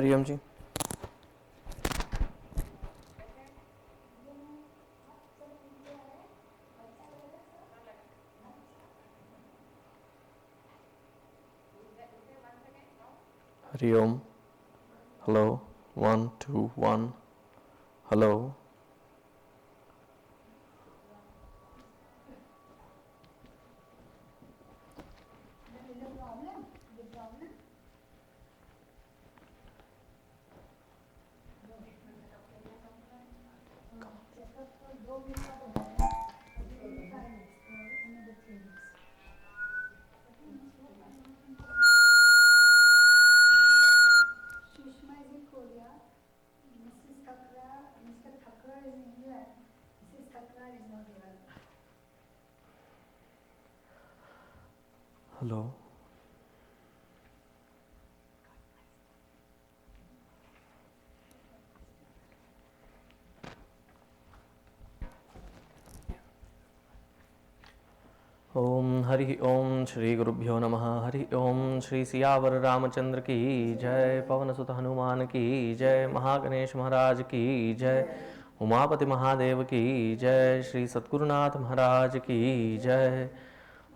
हरिओम जी। हरिओम। Hello 1 2 1 hello. Hello. ओम हरि ओम श्री गुरुभ्यो नमः। हरि ओम श्री सियावर रामचंद्र की जय। पवन सुत हनुमान की जय। महागणेश महाराज की जय। उमापति महादेव की जय। श्री सद्गुरुनाथ महाराज की जय।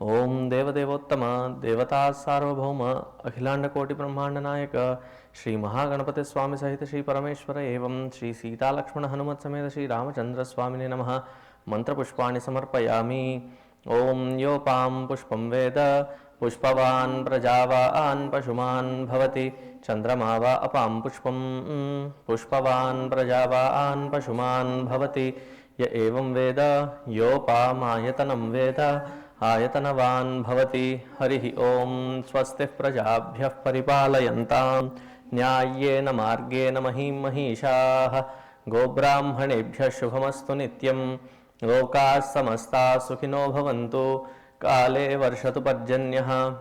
ओम देवदेवोत्तम देवता सार्वभौम अखिलांड कोटि ब्रह्मांड नायक श्री महागणपति स्वामी सहित श्री परमेश्वर एवं श्री सीता लक्ष्मण हनुमत समेत श्री रामचंद्र स्वामिने नमः। मंत्रपुष्पाणि समर्पयामि। ओम योपां पुष्पं वेद पुष्पवान् प्रजावान् पशुमान् भवति। चंद्रमा वा अपां पुष्पं पुष्पवान् प्रजावान् पशुमान् भवति। य एवं वेद योपामायतनं वेद आयतनवान् भवति। हरिः ओम स्वस्तिः प्रजाभ्यः परिपालयन्तां न्याय्येन मार्गेण महीं महिषाः। गोब्राह्मणेभ्यः शुभमस्तु नित्यं। लोकाः समस्ताः सुखिनो भवन्तु। काले वर्षतु पर्जन्यः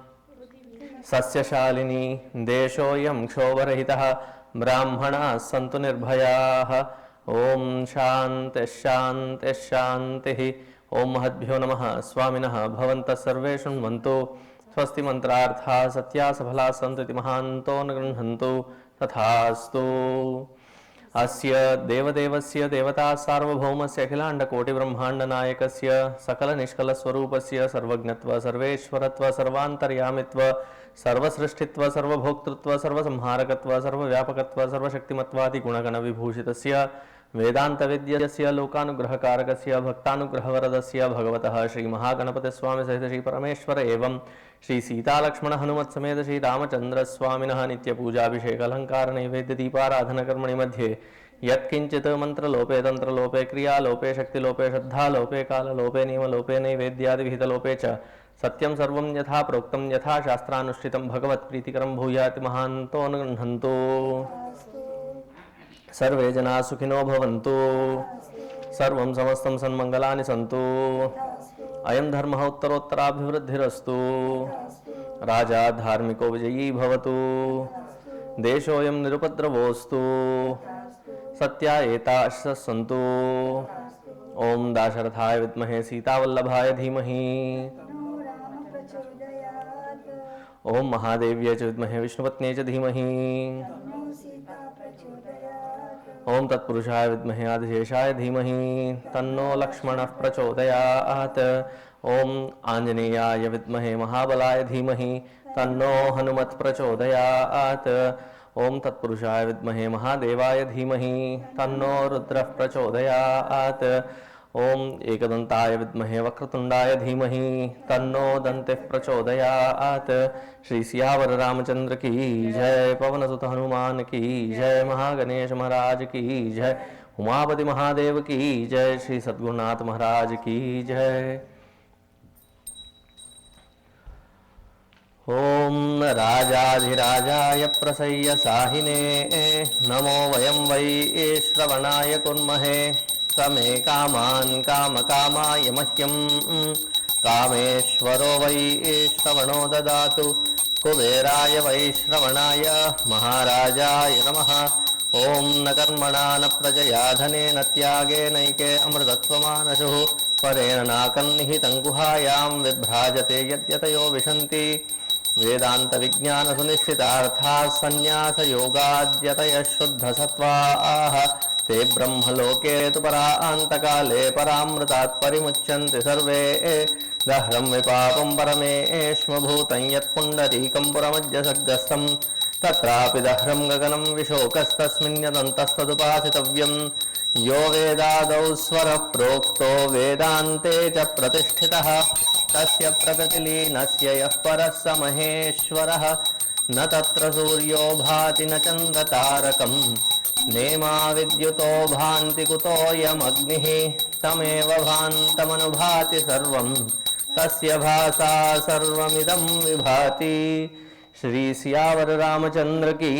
सस्यशालिनी देशोऽयं क्षोभरहितः। ब्राह्मणाः सन्तु निर्भयाः। ओम शान्तिः शान्तिः शान्तिः। ओम महद्भ्यो नमः। स्वामिनः भवन्तः सर्वे शृण्वन्तु। स्वस्ति मंत्रार्थाः सत्या सफला सन्तु इति महान्तो न गृह्णन्तु। तथास्तु। अस्य देवदेवस्य देवता सार्वभौमस्य अखिलाण्डकोटिब्रह्माण्डनायकस्य सकलनिष्कलस्वरूपस्य सर्वज्ञत्व सर्वेश्वरत्व सर्वान्तर्यामित्व सर्वसृष्टित्व सर्वभोक्तृत्व सर्वसंहारकत्व सर्वव्यापकत्व सर्वशक्तिमत्वादिगुणगणविभूषितस्य वेदान्तविद्यस्य लोकानुग्रहकारकस्य भक्तानुग्रहवरदस्य भगवतः श्रीमहागणपतिस्वामी सहित श्री परमेश्वर एवं श्री सीता लक्ष्मण हनुमत समेत श्री रामचंद्र स्वामिनः नित्यपूजाभिषेक अलंकार नैवेद्य दीपाराधनकर्मणि मध्ये यत्किंचित् मंत्रलोपे तंत्रलोपे क्रियालोपे शक्तिलोपे श्रद्धालोपे काललोपे नियमलोपे नैवेद्यादि विहितलोपे च सत्यं सर्वं यथा प्रोक्तं यथा शास्त्रानुष्ठितं भगवत्प्रीतिकरं भूयात् महान्तो न गृह्णन्तु। सर्वे जना सुखिनो भवन्तु। सर्वं समस्तं सन्मंगलानि सन्तु। अयं धर्मः उत्तरोत्तराभिवृद्धिरस्तु। राजा धार्मिको विजयी भवतु। देशोऽयं निरुपद्रवोऽस्तु। सत्यायेताः सन्तु। ओम दाशरथाय विद्महे सीतावल्लभाय धीमहि। ओम महादेव्यै च विद्महे विष्णुपत्न्यै च धीमहि। ओम तत्पुरुषाय विद्महे आदिशेषाय धीमहि। तन्नो लक्ष्मणः प्रचोदयात्। ओम आंजनेयाय विद्महे महाबलाय धीमहि। तन्नो हनुमत् प्रचोदयात्। ओम तत्पुरुषाय विद्महे महादेवाय धीमहि। तन्नो रुद्रः प्रचोदयात्। ओम एकदंताय विद्महे वक्रतुंडाय धीमहि। तन्नो दन्तिः प्रचोदयात्। श्री सियावर रामचंद्र की जय। पवन सुत हनुमान की जय। महागणेश महाराज की जय। उमापति महादेव की जय। श्री सद्गुरुनाथ महाराज की जय। ओम राजाधिराजाय प्रसय्य साहिने नमो वयं वै श्रवणाय कुर्महे। समे कामान् कामकामाय मह्यं कामेश्वरो वै श्रवणो ददातु। कुबेराय वै श्रवणाय महाराजाय नमः। ओम न कर्मणा न प्रजया धनेन त्यागेनैके अमृतत्वमानशुः। परेण नाकन्निहितं गुहायां विभ्राजते यद्यतयो विशन्ति। वेदांत विज्ञान सुनिश्चितार्थाः संन्यास योगाद्यतयः शुद्ध सत्त्वाः ते ब्रह्मलोके तु परान्तकाले परामृतात् परिमुच्यन्ते सर्वे गह्रं विपापं परमेष्मभूतं यत्पुण्डरीकं पुरमज्जसर्गस्थं तत्रापि दह्रं गगनं विशोकस्तस्मिन् यदन्तस्तदुपासितव्यं यो वेदादौ स्वरः प्रोक्तो वेदान्ते च प्रतिष्ठितः तस्य प्रकृतिलीनस्य यः परः स महेश्वरः न तत्र सूर्यो भाति न चन्द्रतारकं नेमा विद्युतो भान्ति कुतोऽयमग्निः तमेव भान्तमनुभाति सर्वं तस्य भासा सर्वमिदं विभाति। श्री सियावर रामचंद्र की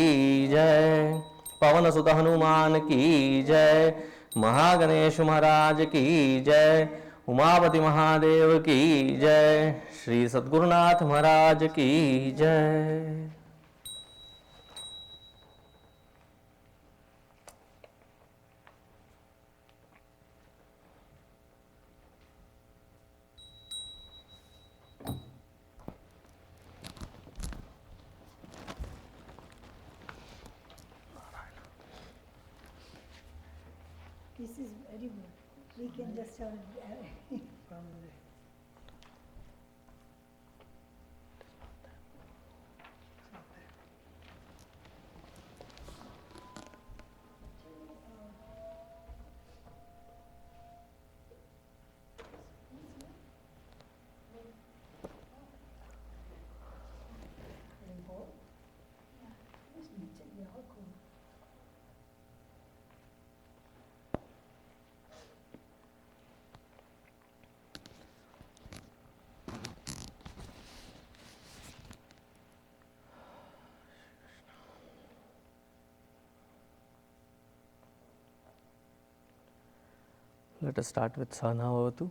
जय, पवन सुत हनुमान की जय, महागणेश महाराज की जय, उमापति महादेव की जय, श्री सद्गुरुनाथ महाराज की जय। This is very good. We can just have from the Let us start with Sahana Bhavatu.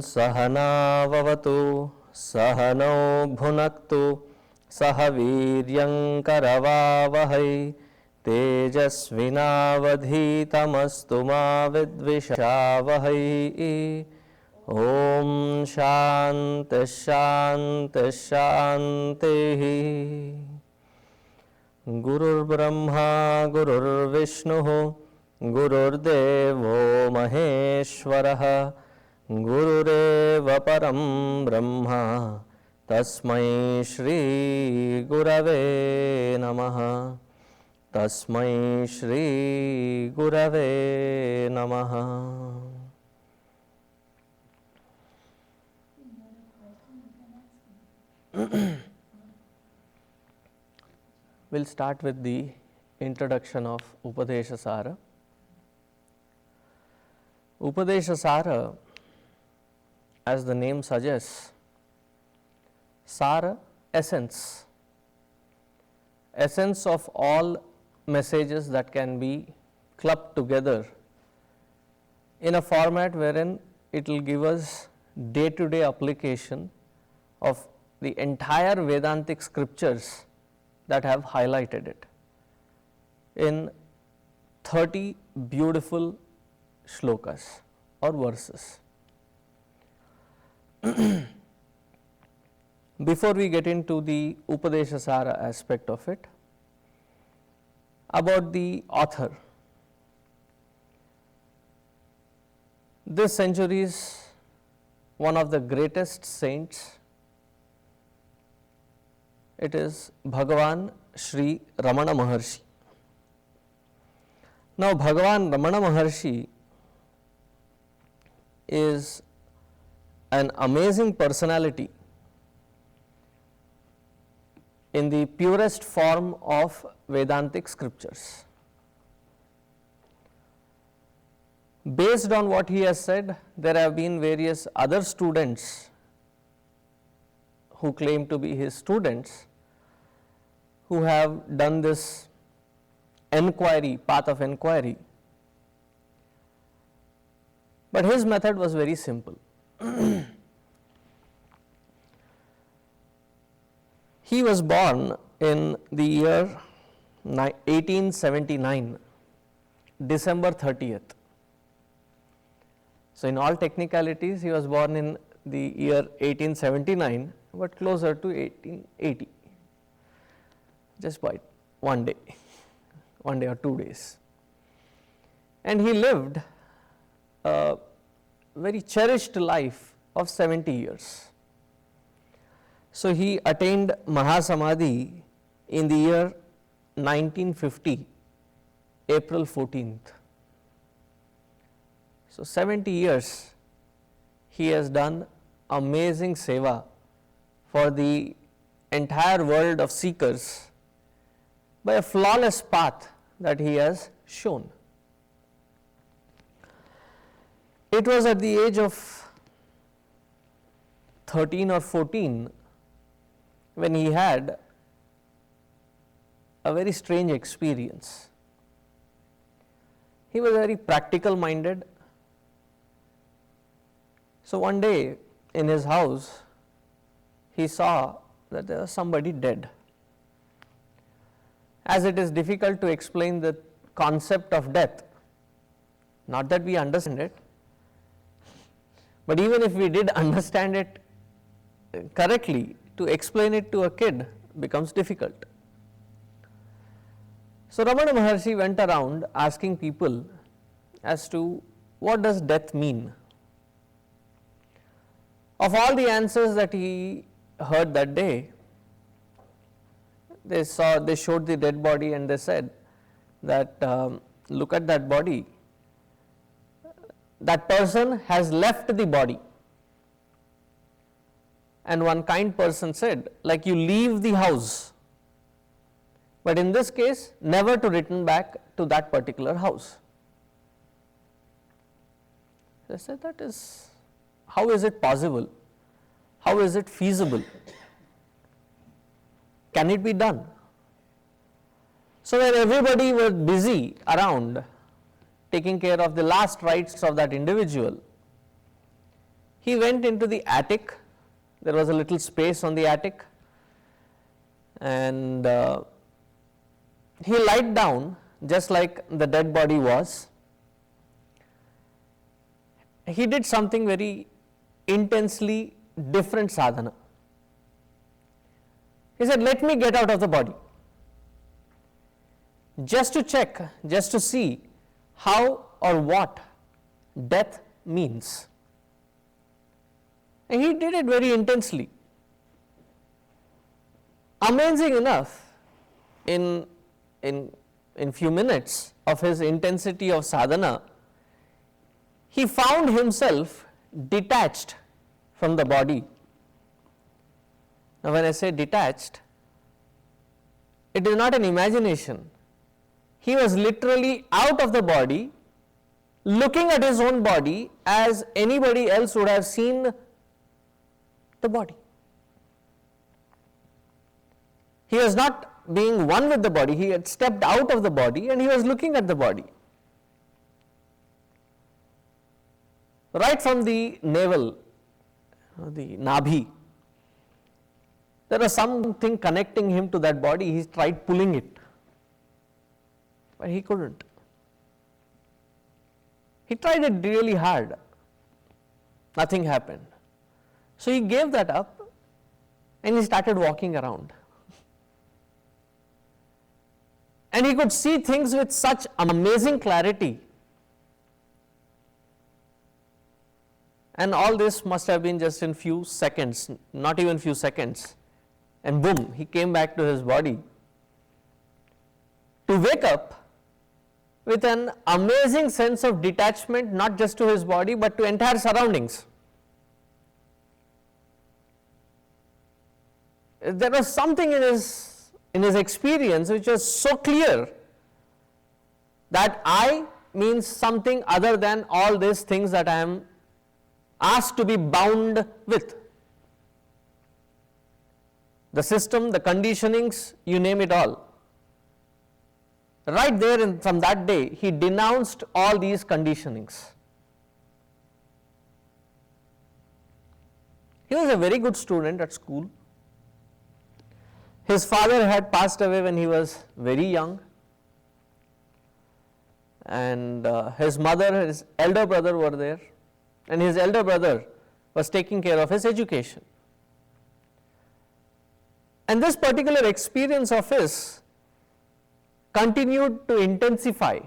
सहनाववतु सहनौ भुनक्तु सह वीर्यङ्करवावहै तेजस्विनावधीतमस्तु मा विद्विषावहै। ॐ शान्तिः शान्तिः शान्तिः। गुरुर्ब्रह्मा गुरुर्विष्णुः गुरुर्देवो महेश्वरः गुरुरेव परं ब्रह्म तस्मै श्री गुरवे नमः। तस्मै श्री गुरवे नमः। We'll start with the introduction of Upadesha Sara. Upadesha Sara, as the name suggests, Sara, essence of all messages that can be clubbed together in a format wherein it will give us day-to-day application of the entire Vedantic scriptures that have highlighted it in 30 beautiful shlokas or verses. Before we get into the Upadesha Sara aspect of it, about the author. This century's one of the greatest saints. It is Bhagavan Sri Ramana Maharshi. Now, Bhagavan Ramana Maharshi is an amazing personality in the purest form of Vedantic scriptures. Based on what he has said, there have been various other students who claim to be his students who have done this enquiry, path of enquiry. But his method was very simple. He was born in the year 1879, December 30th. So, in all technicalities, he was born in the year 1879, but closer to 1880, just by one day or 2 days. And he lived a very cherished life of 70 years. So, he attained Mahasamadhi in the year 1950, April 14th. So, 70 years he has done amazing seva for the entire world of seekers by a flawless path that he has shown. It was at the age of 13 or 14 when he had a very strange experience. He was very practical minded. So, one day in his house, he saw that there was somebody dead. As it is difficult to explain the concept of death, not that we understand it, but even if we did understand it correctly, to explain it to a kid becomes difficult. So, Ramana Maharshi went around asking people as to what does death mean. Of all the answers that he heard that day, they showed the dead body and they said that look at that body, that person has left the body. And one kind person said, like you leave the house, but in this case never to return back to that particular house. They said, that is, how is it possible? How is it feasible? Can it be done? So, when everybody was busy around taking care of the last rites of that individual, he went into the attic. There was a little space on the attic, and he lied down just like the dead body was. He did something very intensely different sadhana. He said, let me get out of the body, just to check, just to see how or what death means. And he did it very intensely. Amazing enough, in few minutes of his intensity of sadhana, he found himself detached from the body. Now, when I say detached, it is not an imagination. He was literally out of the body, looking at his own body as anybody else would have seen the body. He was not being one with the body, he had stepped out of the body and he was looking at the body. Right from the navel, the nabhi, there was something connecting him to that body. He tried pulling it, but he couldn't. He tried it really hard, nothing happened. So he gave that up and he started walking around. And he could see things with such amazing clarity. And all this must have been just in few seconds, not even few seconds. And boom, he came back to his body. To wake up with an amazing sense of detachment, not just to his body, but to entire surroundings. There was something in his experience which was so clear that I means something other than all these things that I am asked to be bound with. The system, the conditionings, you name it all. Right there from that day, he denounced all these conditionings. He was a very good student at school. His father had passed away when he was very young, and his mother, his elder brother were there, and his elder brother was taking care of his education. And this particular experience of his continued to intensify,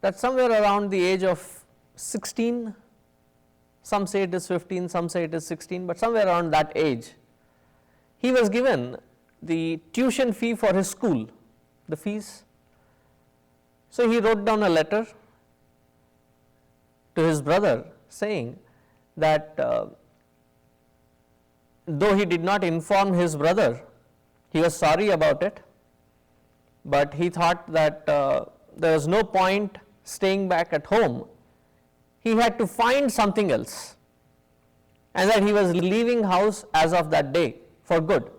that somewhere around the age of 16, some say it is 15, some say it is 16, but somewhere around that age, he was given the tuition fee for his school, the fees. So he wrote down a letter to his brother saying that though he did not inform his brother, he was sorry about it, but he thought that there was no point staying back at home. He had to find something else, and that he was leaving house as of that day for good.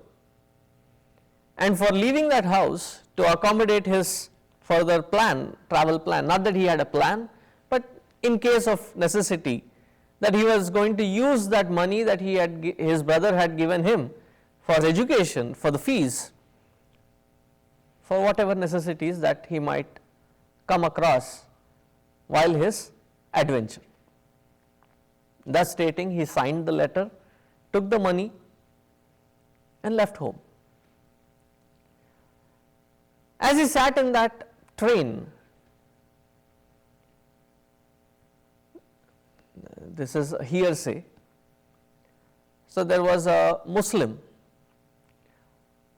And for leaving that house to accommodate his further plan, travel plan, not that he had a plan, but in case of necessity, that he was going to use that money that his brother had given him for education, for the fees, for whatever necessities that he might come across while his adventure. Thus stating, he signed the letter, took the money and left home. As he sat in that train, this is a hearsay, so there was a Muslim.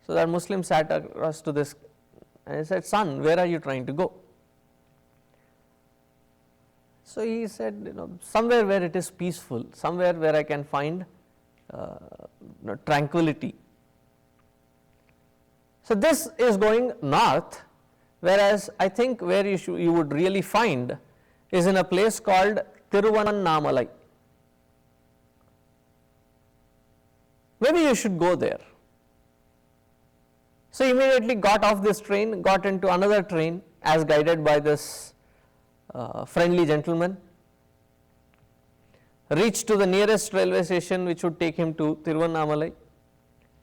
So that Muslim sat across to this and he said, "Son, where are you trying to go?" So he said, somewhere where it is peaceful, somewhere where I can find tranquility. So this is going north, whereas I think where you would really find is in a place called Tiruvannamalai. Maybe you should go there. So he immediately got off this train, got into another train as guided by this friendly gentleman, reached to the nearest railway station which would take him to Tiruvannamalai,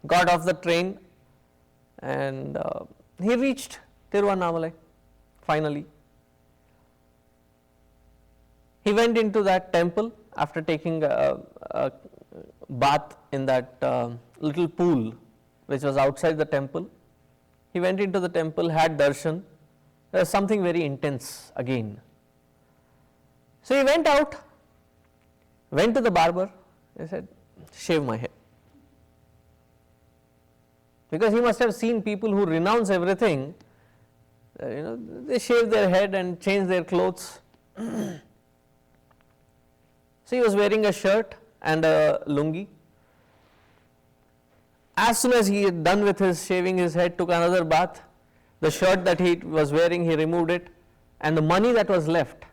got off the train, and he reached Tiruvannamalai finally. He went into that temple after taking a bath in that little pool which was outside the temple. He went into the temple, had darshan. There was something very intense again. So he went out, went to the barber, he said, "Shave my head." Because he must have seen people who renounce everything, they shave their head and change their clothes. So he was wearing a shirt and a lungi. As soon as he had done with his shaving his head, took another bath, the shirt that he was wearing, he removed it, and the money that was left,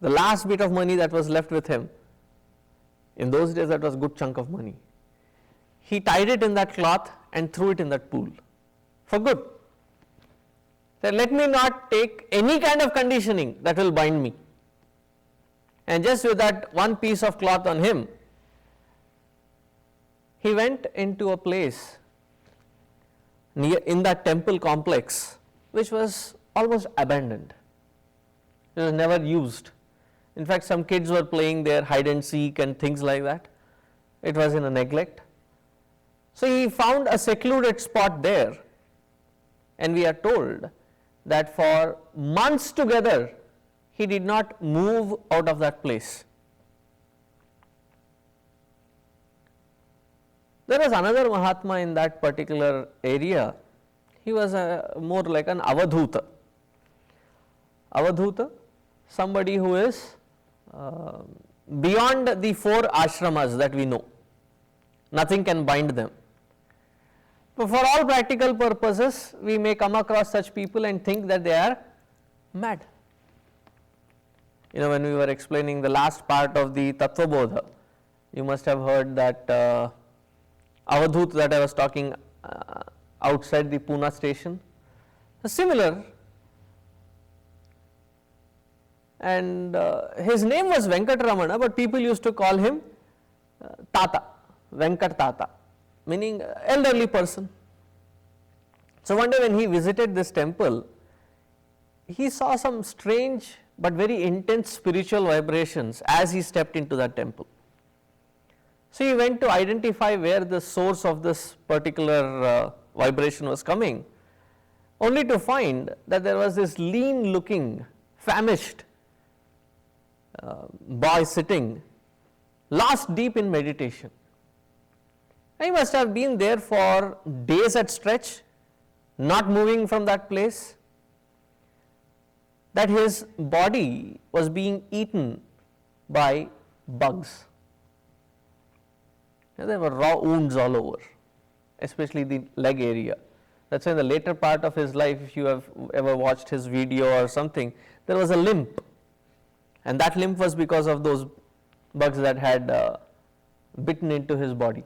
the last bit of money that was left with him, in those days that was a good chunk of money, he tied it in that cloth and threw it in that pool for good. Said, "Let me not take any kind of conditioning that will bind me." And just with that one piece of cloth on him, he went into a place near in that temple complex which was almost abandoned. It was never used. In fact, some kids were playing there hide and seek and things like that. It was in a neglect. So he found a secluded spot there, and we are told that for months together he did not move out of that place. There was another Mahatma in that particular area. He was more like an Avadhuta. Avadhuta, somebody who is beyond the 4 ashramas that we know. Nothing can bind them. But for all practical purposes, we may come across such people and think that they are mad. When we were explaining the last part of the Tattva Bodha, you must have heard that Avadhut that I was talking outside the Pune station, similar, and his name was Venkatramana, but people used to call him Tata, Venkat Tata, meaning elderly person. So one day when he visited this temple, he saw some strange but very intense spiritual vibrations as he stepped into that temple. So he went to identify where the source of this particular vibration was coming, only to find that there was this lean looking, famished boy sitting lost deep in meditation. He must have been there for days at stretch, not moving from that place, that his body was being eaten by bugs. There were raw wounds all over, especially the leg area. That's why in the later part of his life, if you have ever watched his video or something, there was a limp, and that limp was because of those bugs that had bitten into his body.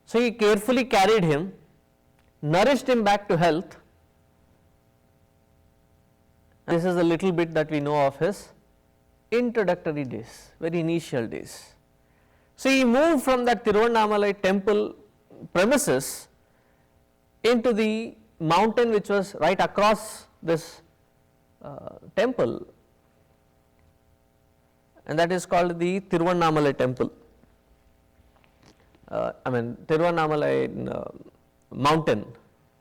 So he carefully carried him, nourished him back to health. This is a little bit that we know of his introductory days, very initial days. So he moved from that Tiruvannamalai temple premises into the mountain which was right across this temple, and that is called the Tiruvannamalai temple. Tiruvannamalai mountain,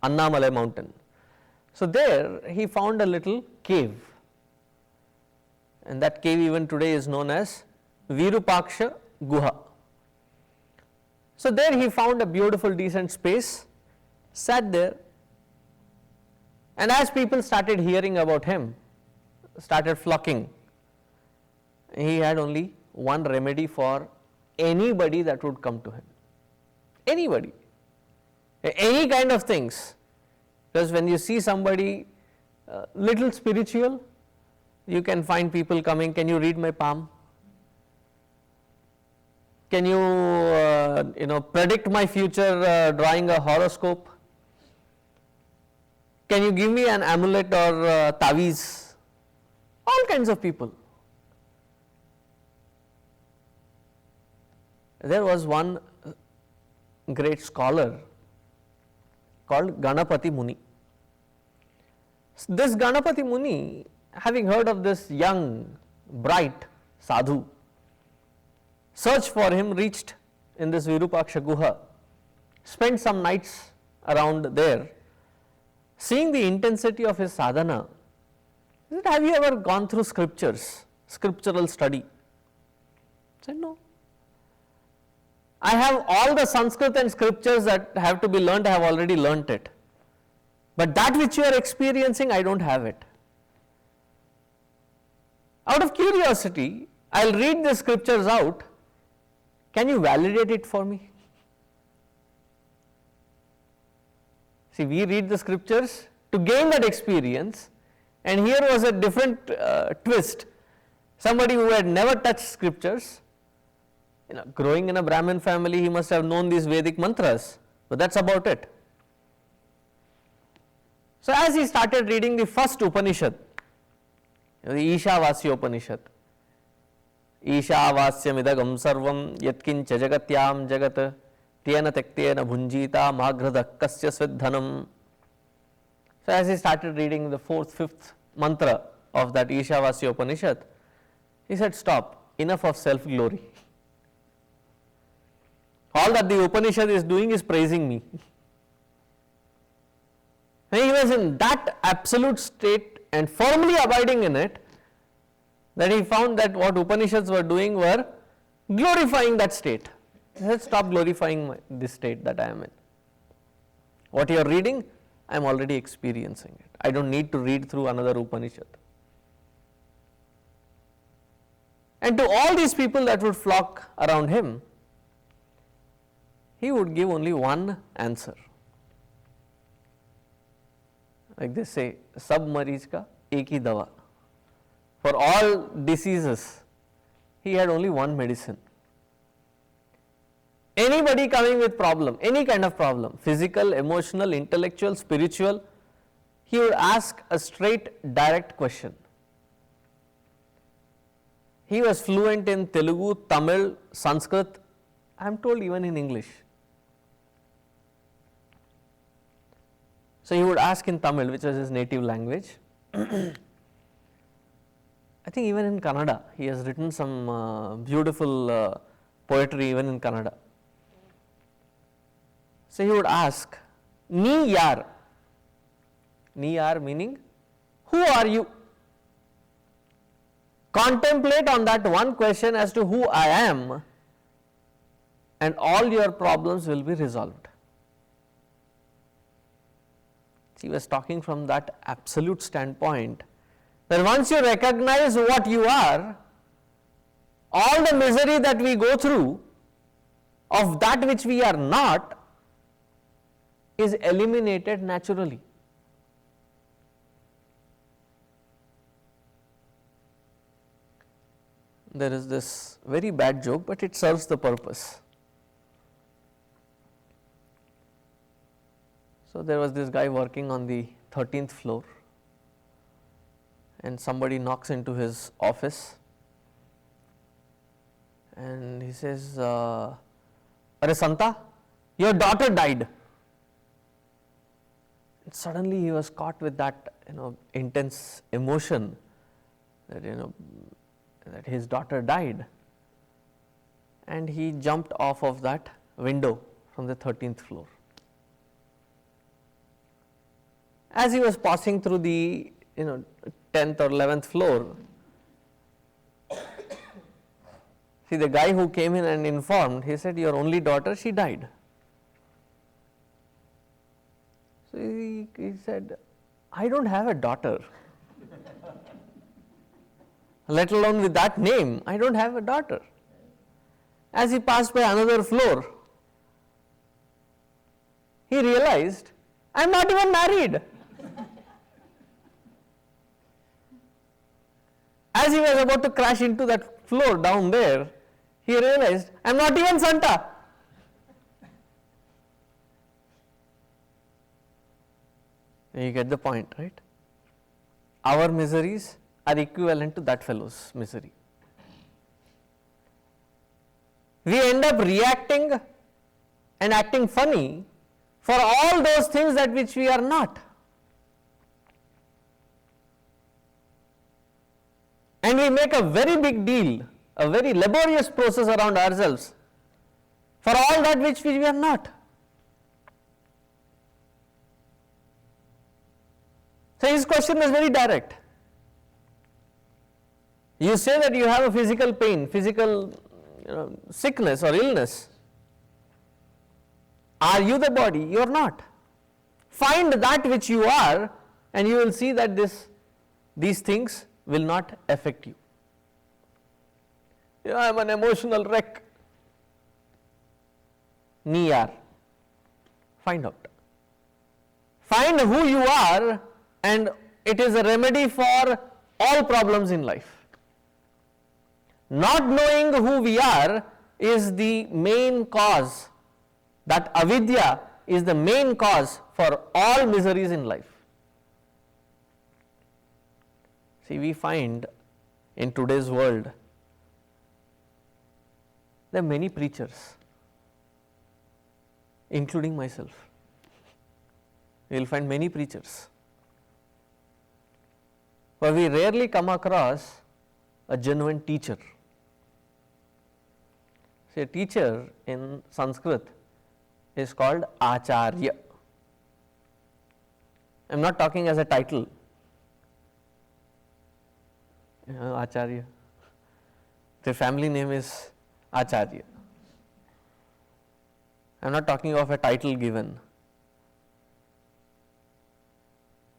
Annamalai mountain. So there he found a little cave, and that cave even today is known as Virupaksha Guha. So there he found a beautiful decent space, sat there, and as people started hearing about him, started flocking, he had only one remedy for anybody that would come to him. Anybody, any kind of things. Because when you see somebody little spiritual, you can find people coming, can you read my palm? Can you predict my future drawing a horoscope? Can you give me an amulet or taviz? All kinds of people. There was one great scholar called Ganapati Muni. This Ganapati Muni, having heard of this young, bright sadhu, searched for him, reached in this Virupaksha Guha, spent some nights around there, seeing the intensity of his sadhana. He said, have you ever gone through scriptures, scriptural study? I said, no. I have all the Sanskrit and scriptures that have to be learnt, I have already learnt it. But that which you are experiencing, I don't have it. Out of curiosity, I will read the scriptures out. Can you validate it for me? See, we read the scriptures to gain that experience, and here was a different twist. Somebody who had never touched scriptures, growing in a Brahmin family, he must have known these Vedic mantras, but that's about it. So as he started reading the first Upanishad, the Ishavasya Upanishad, Ishavasyam idagam sarvam yatkincha jagatyam jagat tena tektena bhunjita maghradhakkasya svedhanam. So as he started reading the fourth, fifth mantra of that Ishavasya Upanishad, he said, stop, enough of self-glory. All that the Upanishad is doing is praising me. And he was in that absolute state and firmly abiding in it, that he found that what Upanishads were doing were glorifying that state. He said, stop glorifying this state that I am in. What you are reading, I am already experiencing it. I don't need to read through another Upanishad. And to all these people that would flock around him, he would give only one answer. like they say, सब मरीज का एक ही दवा. For all diseases, he had only one medicine. Anybody coming with problem, any kind of problem, physical, emotional, intellectual, spiritual, he would ask a straight, direct question. He was fluent in Telugu, Tamil, Sanskrit, I am told even in English. So he would ask in Tamil, which was his native language. I think even in Kannada, he has written some beautiful poetry even in Kannada. So he would ask, "Ni yar?" Ni yar meaning, who are you? Contemplate on that one question as to who I am, and all your problems will be resolved. He was talking from that absolute standpoint that once you recognize what you are, all the misery that we go through of that which we are not is eliminated naturally. There is this very bad joke, but it serves the purpose. So there was this guy working on the 13th floor, and somebody knocks into his office and he says, "Are Santa, your daughter died." And suddenly he was caught with that intense emotion that that his daughter died, and he jumped off of that window from the 13th floor. As he was passing through the 10th or 11th floor, see, the guy who came in and informed, he said, "Your only daughter, she died." So he said, "I don't have a daughter, let alone with that name, I don't have a daughter." As he passed by another floor, he realized, "I am not even married." As he was about to crash into that floor down there, he realized, "I am not even Santa." You get the point, right? Our miseries are equivalent to that fellow's misery. We end up reacting and acting funny for all those things that which we are not. And we make a very big deal, a very laborious process around ourselves for all that which we are not. So his question is very direct. You say that you have a physical pain, physical sickness or illness. Are you the body? You are not. Find that which you are, and you will see that these things will not affect you. I am an emotional wreck. Niyar. Find out. Find who you are, and it is a remedy for all problems in life. Not knowing who we are is the main cause. That avidya is the main cause for all miseries in life. See, we find in today's world there are many preachers, including myself. You will find many preachers, but we rarely come across a genuine teacher. See, a teacher in Sanskrit is called Acharya. I am not talking as a title. Acharya. Their family name is Acharya. I am not talking of a title given.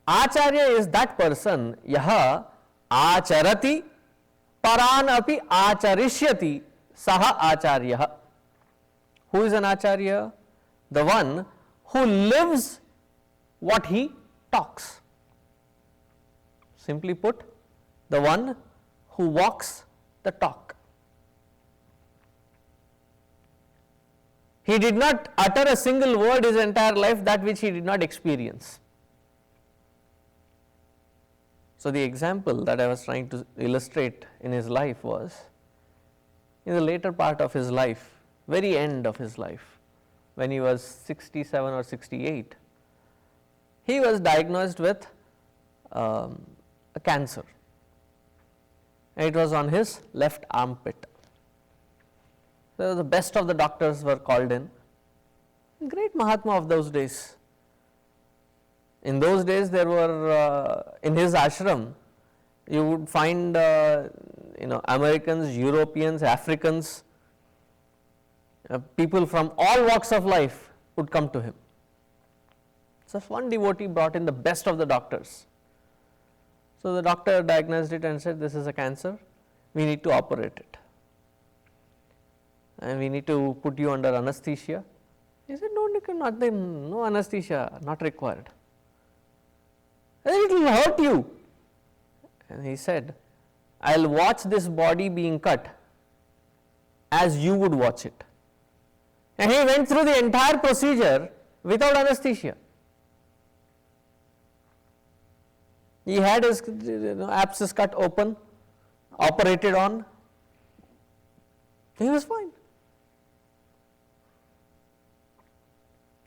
Acharya is that person, yaha acharati paran api acharishyati saha acharya. Who is an acharya? The one who lives what he talks. Simply put, the one who walks the talk. He did not utter a single word his entire life, that which he did not experience. So, the example that I was trying to illustrate in his life was, in the later part of his life, very end of his life, when he was 67 or 68, he was diagnosed with a cancer, and it was on his left armpit. So, the best of the doctors were called in. Great Mahatma of those days. In those days, there were in his ashram, you would find Americans, Europeans, Africans, people from all walks of life would come to him. So, one devotee brought in the best of the doctors. So, the doctor diagnosed it and said, this is a cancer, we need to operate it, and we need to put you under anesthesia. He said, no anesthesia, not required. It will hurt you. And he said, I will watch this body being cut as you would watch it. And he went through the entire procedure without anesthesia. He had his abscess cut open, operated on, he was fine.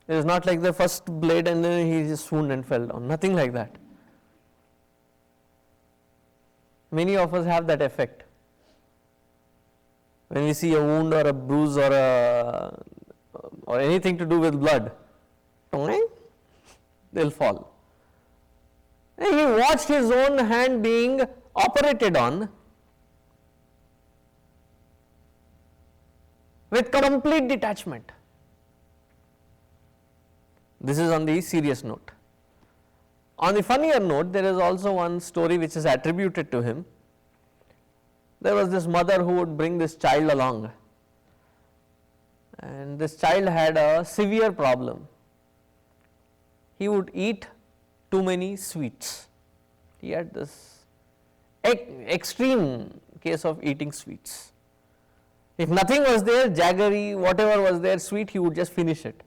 It was not like the first blade and then he just swooned and fell down, nothing like that. Many of us have that effect. When we see a wound or a bruise or anything to do with blood, they will fall. And he watched his own hand being operated on with complete detachment. This is on the serious note. On the funnier note, there is also one story which is attributed to him. There was this mother who would bring this child along, and this child had a severe problem. He would eat too many sweets. He had this extreme case of eating sweets. If nothing was there, jaggery, whatever was there, sweet, he would just finish it.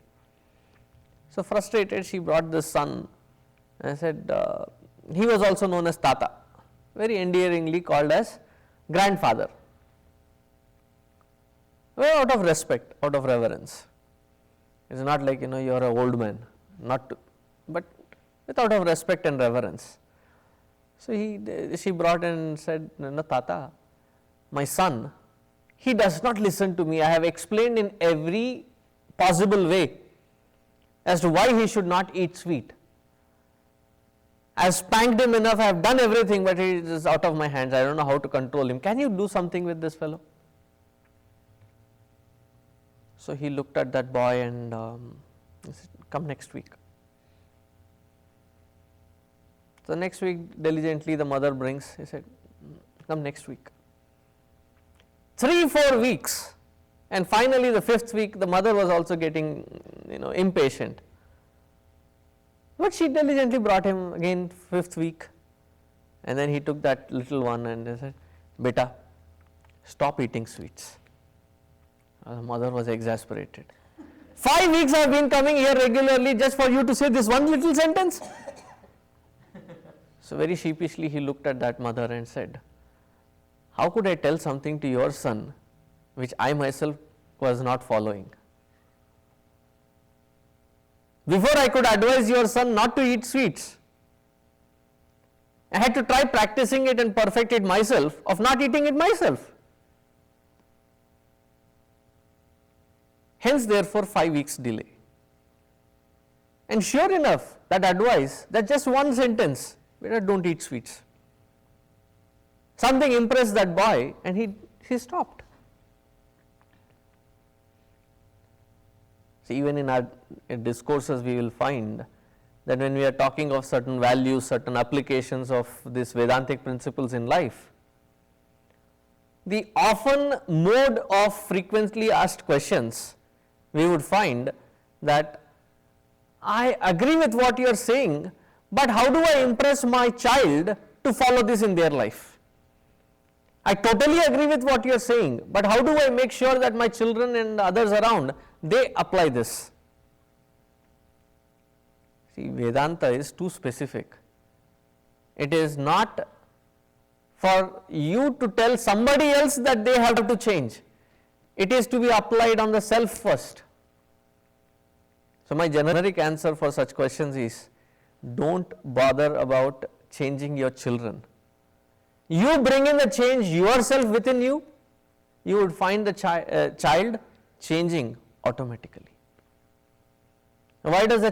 So, frustrated, she brought this son and said, he was also known as Tata, very endearingly called as grandfather, well, out of respect, out of reverence. It is not like you are an old man, but out of respect and reverence. So, she brought and said, no, Tata, my son, he does not listen to me. I have explained in every possible way as to why he should not eat sweet. I have spanked him enough, I have done everything, but he is out of my hands. I don't know how to control him. Can you do something with this fellow? So, he looked at that boy and he said, come next week. So, next week diligently the mother brings, he said, come next week. 3-4 weeks, and finally the 5th week the mother was also getting impatient. But she diligently brought him again 5th week, and then he took that little one and he said, beta, stop eating sweets. The mother was exasperated. 5 weeks I have been coming here regularly just for you to say this one little sentence. So, very sheepishly he looked at that mother and said, how could I tell something to your son which I myself was not following? Before I could advise your son not to eat sweets, I had to try practicing it and perfect it myself of not eating it myself. Hence, therefore, 5 weeks delay. And sure enough, that advice, that just one sentence, better don't eat sweets. Something impressed that boy and he stopped. So, even in our discourses we will find that when we are talking of certain values, certain applications of these Vedantic principles in life, the often mode of frequently asked questions, we would find that I agree with what you are saying, but how do I impress my child to follow this in their life. I totally agree with what you are saying, but how do I make sure that my children and others around, they apply this? See, Vedanta is too specific. It is not for you to tell somebody else that they have to change. It is to be applied on the self first. So, my generic answer for such questions is, don't bother about changing your children. You bring in the change yourself within you, you would find the child changing automatically. Why does the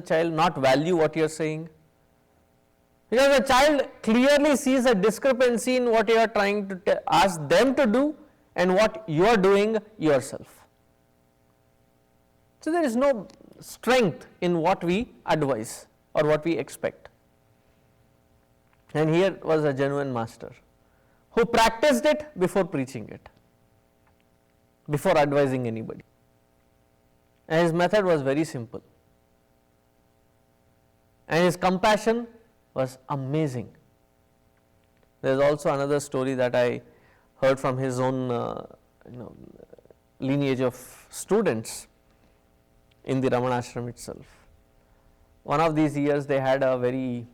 child not value what you are saying? Because the child clearly sees a discrepancy in what you are trying to ask them to do and what you are doing yourself. So, there is no strength in what we advise or what we expect. And here was a genuine master who practiced it before preaching it, before advising anybody. And his method was very simple. And his compassion was amazing. There is also another story that I heard from his own lineage of students in the Ramana Ashram itself. One of these years they had a very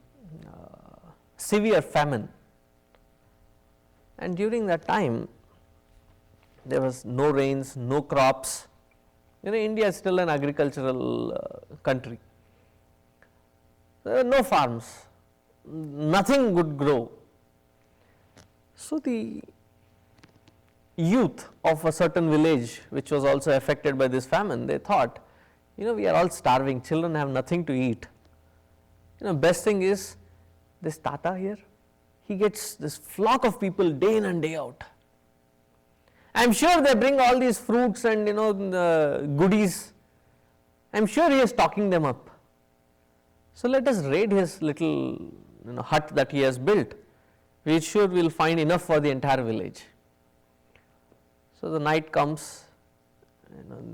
severe famine, and during that time there was no rains, no crops. India is still an agricultural country. There were no farms, nothing would grow. So, the youth of a certain village which was also affected by this famine, they thought, we are all starving, children have nothing to eat. Best thing is this Tata here, he gets this flock of people day in and day out. I am sure they bring all these fruits and goodies. I am sure he is stocking them up. So, let us raid his little hut that he has built, which sure will find enough for the entire village. So, the night comes,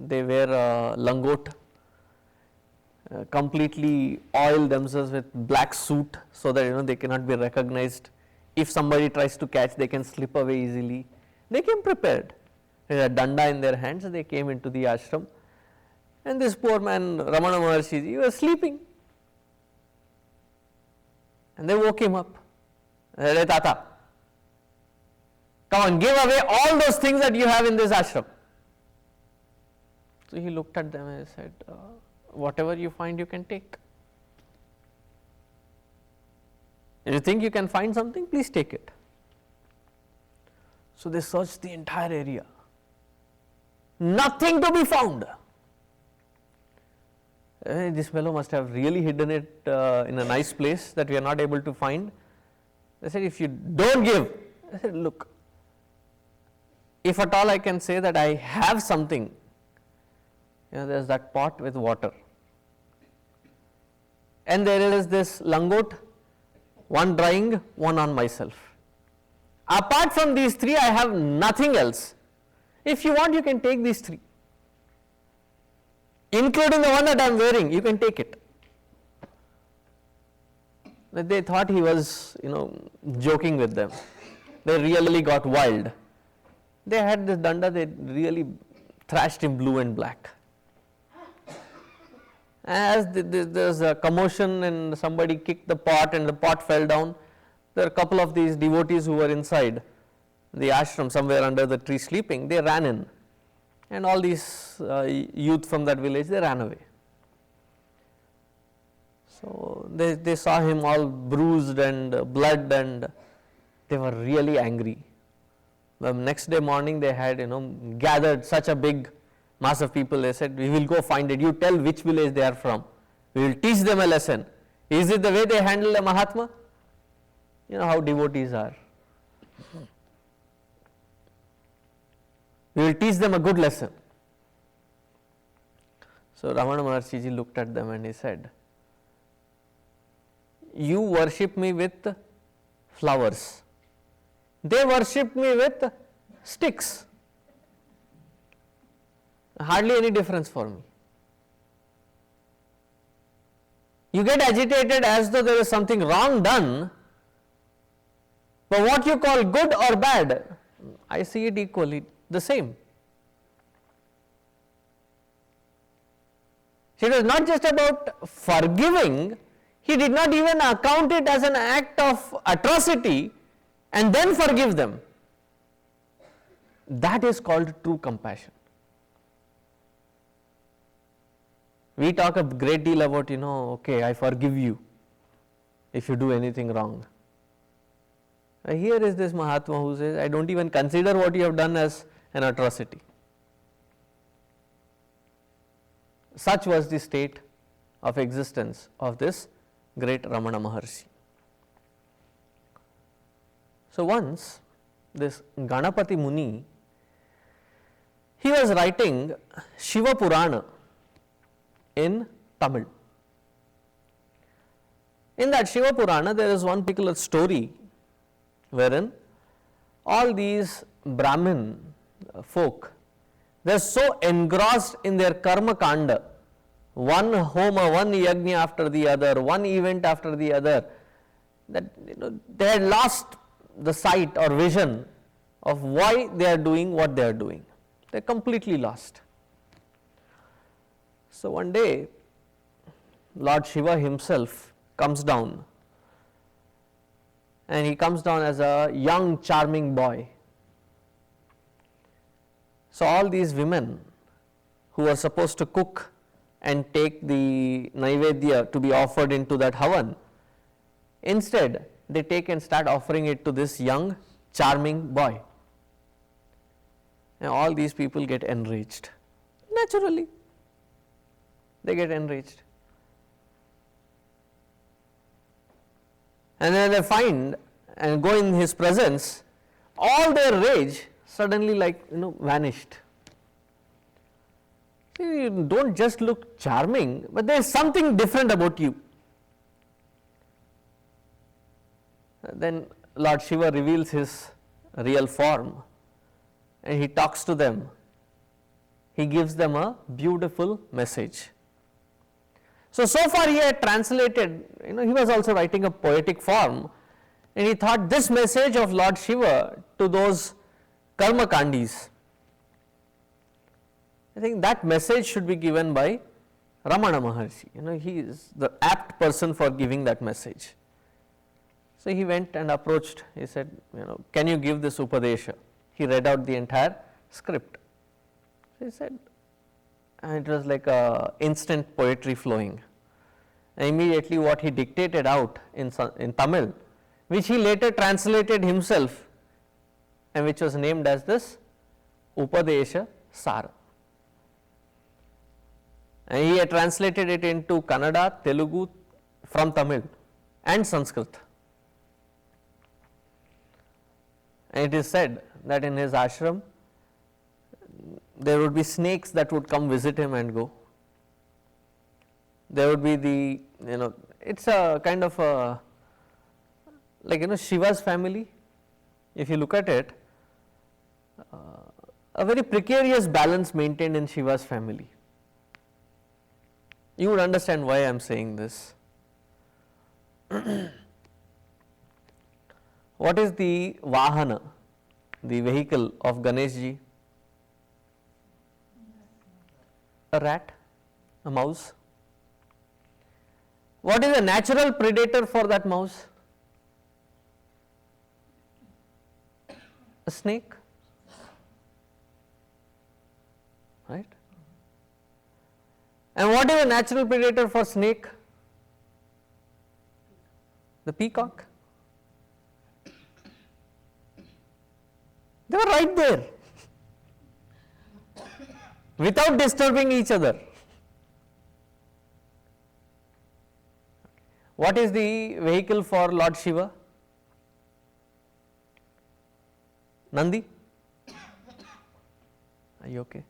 they wear a langot, completely oil themselves with black soot so that they cannot be recognized. If somebody tries to catch, they can slip away easily. They came prepared. They had a danda in their hands, and they came into the ashram. And this poor man, Ramana Maharshi, he was sleeping. And they woke him up. Hey Tata, come on, give away all those things that you have in this ashram. So he looked at them and said, whatever you find, you can take. If you think you can find something, please take it. So they searched the entire area. Nothing to be found. This fellow must have really hidden it in a nice place that we are not able to find. They said, if you don't give, I said, look, if at all I can say that I have something, there is that pot with water, and there is this langot, one drying, one on myself. Apart from these three, I have nothing else. If you want, you can take these three, including the one that I am wearing, you can take it. They thought he was, joking with them. They really got wild. They had this danda, they really thrashed him blue and black. As there's a commotion and somebody kicked the pot and the pot fell down, there are a couple of these devotees who were inside the ashram somewhere under the tree sleeping. They ran in, and all these youth from that village, they ran away. So they saw him all bruised and blood, and they were really angry. The next day morning they had gathered such a big mass of people. They said, we will go find it, you tell which village they are from, we will teach them a lesson. Is it the way they handle a Mahatma? You know how devotees are. We will teach them a good lesson. So Ramana Maharshi ji looked at them and he said, you worship me with flowers, they worship me with sticks. Hardly any difference for me. You get agitated as though there is something wrong done, But what you call good or bad, I see it equally the same. So it was not just about forgiving, he did not even account it as an act of atrocity and then forgive them. That is called true compassion. We talk a great deal about, okay, I forgive you if you do anything wrong. Here is this Mahatma who says, I don't even consider what you have done as an atrocity. Such was the state of existence of this great Ramana Maharshi. So once this Ganapati Muni, he was writing Shiva Purana in Tamil. In that Shiva Purana there is one particular story wherein all these Brahmin folk, they are so engrossed in their karma kanda, one homa, one yajna after the other, one event after the other, that they had lost the sight or vision of why they are doing what they are doing. They are completely lost. So one day Lord Shiva himself comes down, and he comes down as a young charming boy. So all these women who are supposed to cook and take the Naivedya to be offered into that havan, instead they take and start offering it to this young charming boy. And all these people get enraged. Naturally, they get enraged. And then they find and go in his presence, all their rage suddenly vanished. See, you don't just look charming, but there is something different about you. Then Lord Shiva reveals his real form and he talks to them. He gives them a beautiful message. So far he had translated, he was also writing a poetic form, and he thought this message of Lord Shiva to those karma kandis, I think that message should be given by Ramana Maharshi. He is the apt person for giving that message. So he went and approached, he said, can you give this Upadesha? He read out the entire script. So he said, and it was like a instant poetry flowing. And immediately what he dictated out in Tamil, which he later translated himself and which was named as this Upadesha Saram. And he had translated it into Kannada, Telugu from Tamil and Sanskrit. And it is said that in his ashram there would be snakes that would come visit him and go. There would be the, it's a kind of a, Shiva's family. If you look at it, a very precarious balance maintained in Shiva's family. You would understand why I am saying this. What is the Vahana, the vehicle of Ganesh ji? A rat, a mouse. What is a natural predator for that mouse? A snake, right? And what is a natural predator for snake? The peacock. They were right there without disturbing each other. What is the vehicle for Lord Shiva? Nandi? Are you okay?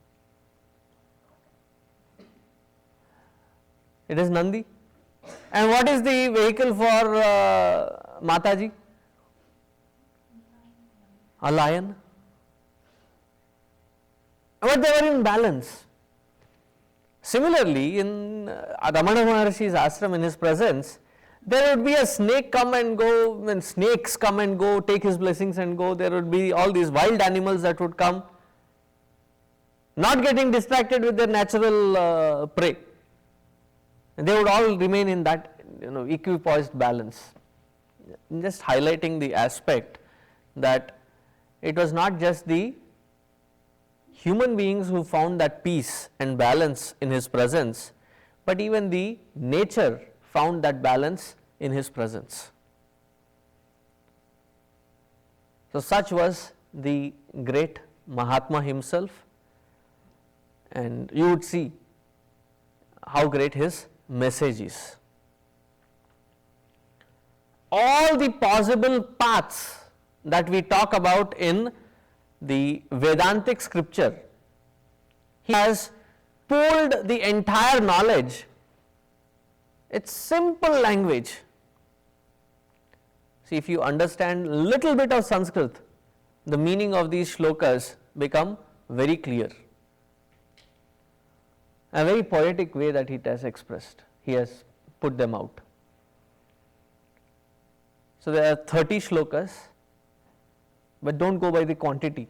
It is Nandi. And what is the vehicle for Mataji? A lion. But they were in balance. Similarly, in Ramana Maharshi's ashram, in his presence, There would be a snake come and go, when snakes come and go, take his blessings and go. There would be all these wild animals that would come, not getting distracted with their natural prey. And they would all remain in that equipoised balance. Just highlighting the aspect that it was not just the human beings who found that peace and balance in his presence, but even the nature found that balance in his presence. So, such was the great Mahatma himself, and you would see how great his message is. All the possible paths that we talk about in the Vedantic scripture, he has pulled the entire knowledge. It's simple language. See, if you understand little bit of Sanskrit, the meaning of these shlokas become very clear. A very poetic way that he has expressed, he has put them out. So there are 30 shlokas, but don't go by the quantity,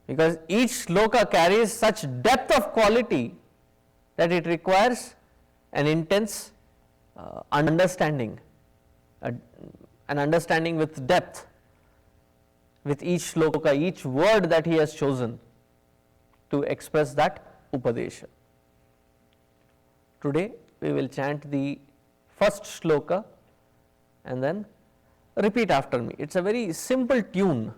because each shloka carries such depth of quality that it requires an intense understanding, an understanding with depth with each shloka, each word that he has chosen to express that Upadesha. Today we will chant the first shloka and then repeat after me. It is a very simple tune.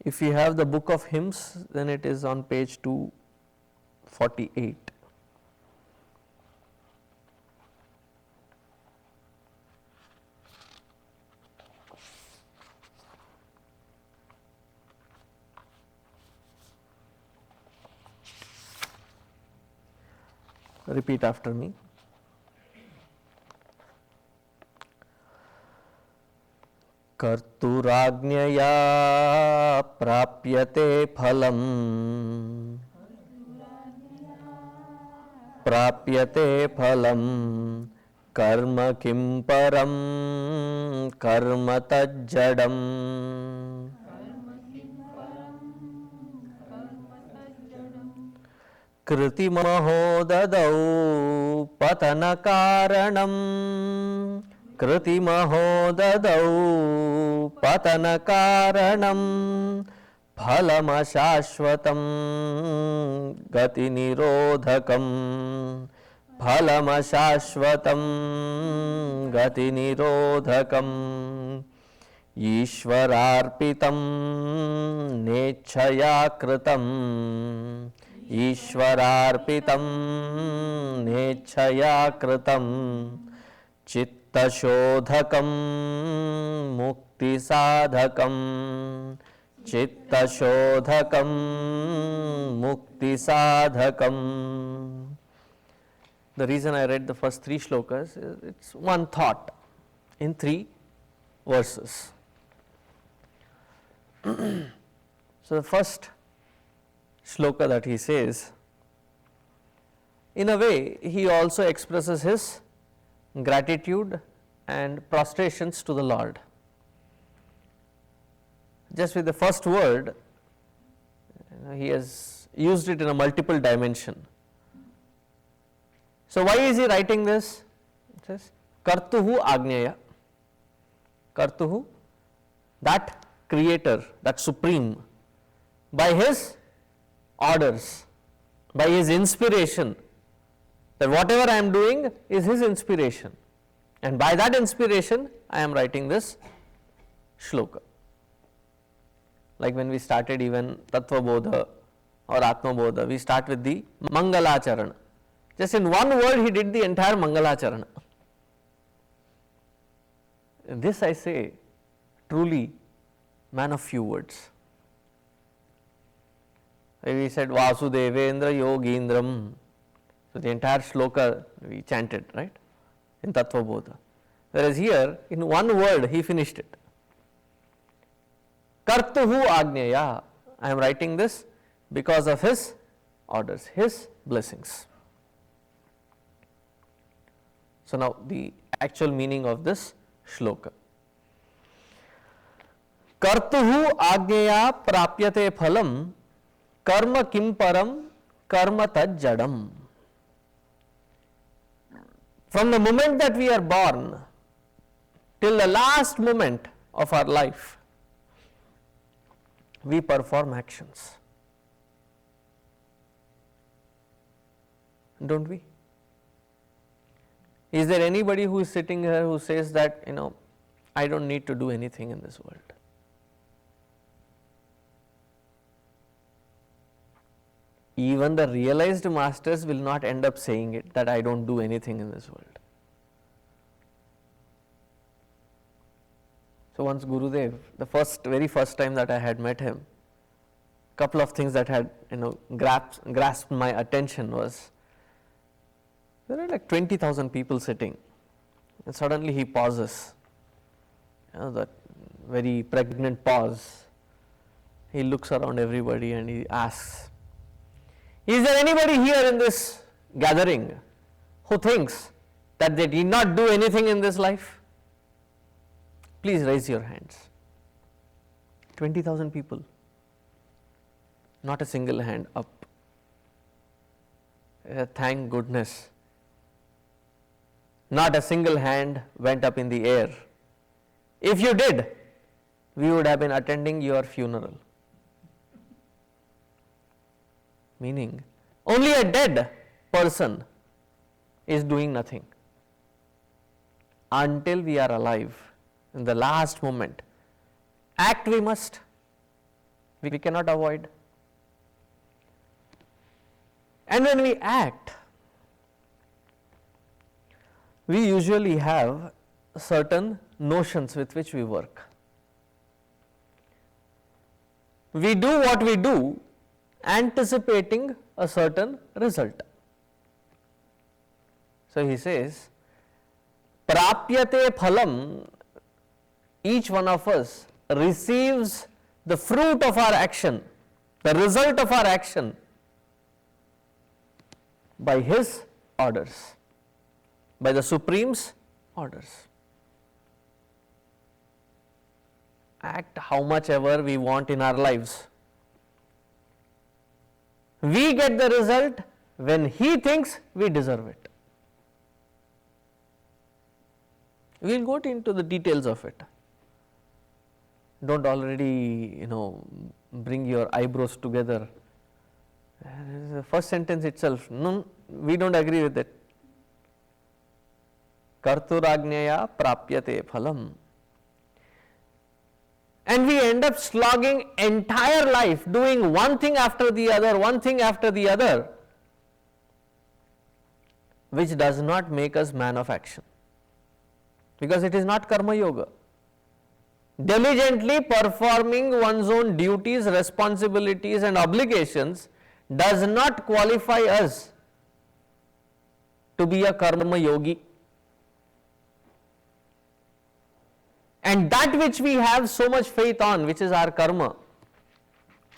If you have the book of hymns, then it is on page 248. Repeat after me. कर्तुराज्ञया प्राप्यते फलम् कर्म किं परं कर्म तज्जडम् कृतिमहोददौ पतनकारणम् फलमशाश्वतं गतिनिरोधकम् ईश्वरार्पितं नेच्छया कृतं चित्तशोधकं मुक्तिसाधकम्. The reason I read the first 3 shlokas is it's one thought in 3 verses. So the first shloka that he says, in a way he also expresses his gratitude and prostrations to the Lord. Just with the first word, he has used it in a multiple dimension. So why is he writing this? It says, Kartuhu Agneya. Kartuhu, that creator, that supreme, by his orders, by his inspiration, that whatever I am doing is his inspiration, and by that inspiration I am writing this shloka. Like when we started even Tattva Bodha or Atma Bodha, we start with the Mangalacharana. Just in one word he did the entire Mangalacharana. This I say, truly man of few words. We said Vasudevendra Yogindram. So the entire shloka we chanted, right, in Tattva Bodha. Whereas here, in one word, he finished it. Kartuhu Agneya. I am writing this because of his orders, his blessings. So now the actual meaning of this shloka. Kartuhu Agneya prapyate phalam karma kim param karma tad jadam. From the moment that we are born till the last moment of our life, we perform actions. Don't we? Is there anybody who is sitting here who says that, I don't need to do anything in this world? Even the realized masters will not end up saying it, that I don't do anything in this world. So once Gurudev, the very first time that I had met him, couple of things that had grasped my attention was, there are like 20,000 people sitting, and suddenly he pauses, that very pregnant pause. He looks around everybody and he asks, is there anybody here in this gathering who thinks that they did not do anything in this life? Please raise your hands. 20,000 people. Not a single hand up. Thank goodness. Not a single hand went up in the air. If you did, we would have been attending your funeral. Meaning, only a dead person is doing nothing. Until we are alive, in the last moment, act we must. We cannot avoid. And when we act, we usually have certain notions with which we work. We do what we do anticipating a certain result. So he says, prapyate phalam, each one of us receives the fruit of our action, the result of our action by his orders, by the Supreme's orders. Act how much ever we want in our lives. We get the result when he thinks we deserve it. We will go into the details of it. Don't already, bring your eyebrows together. The first sentence itself, no, we don't agree with it. Karturagnyaya prapyate phalam. And we end up slogging entire life doing one thing after the other, which does not make us man of action. Because it is not karma yoga. Diligently performing one's own duties, responsibilities and obligations does not qualify us to be a karma yogi. And that which we have so much faith on, which is our karma,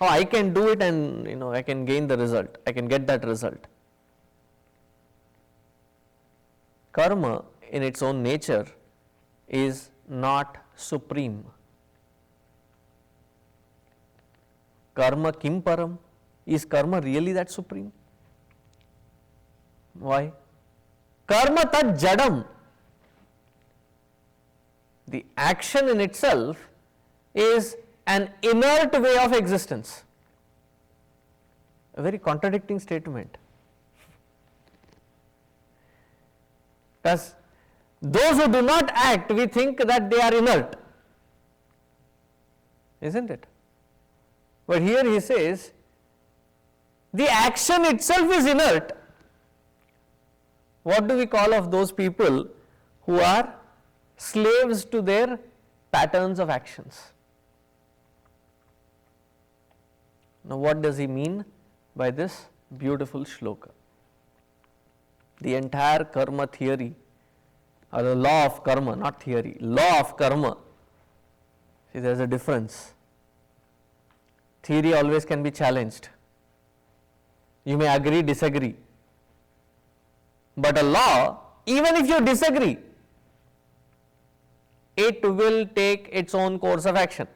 I can do it and I can gain the result, I can get that result. Karma in its own nature is not supreme. Karma kim param? Is karma really that supreme? Why? Karma tad jadam. The action in itself is an inert way of existence. A very contradicting statement. Thus, those who do not act, we think that they are inert. Isn't it? But here he says, the action itself is inert. What do we call of those people who are slaves to their patterns of actions? Now, what does he mean by this beautiful shloka? The entire karma theory or the law of karma, not theory, law of karma. See, there is a difference. Theory always can be challenged. You may agree, disagree. But a law, even if you disagree, it will take its own course of action.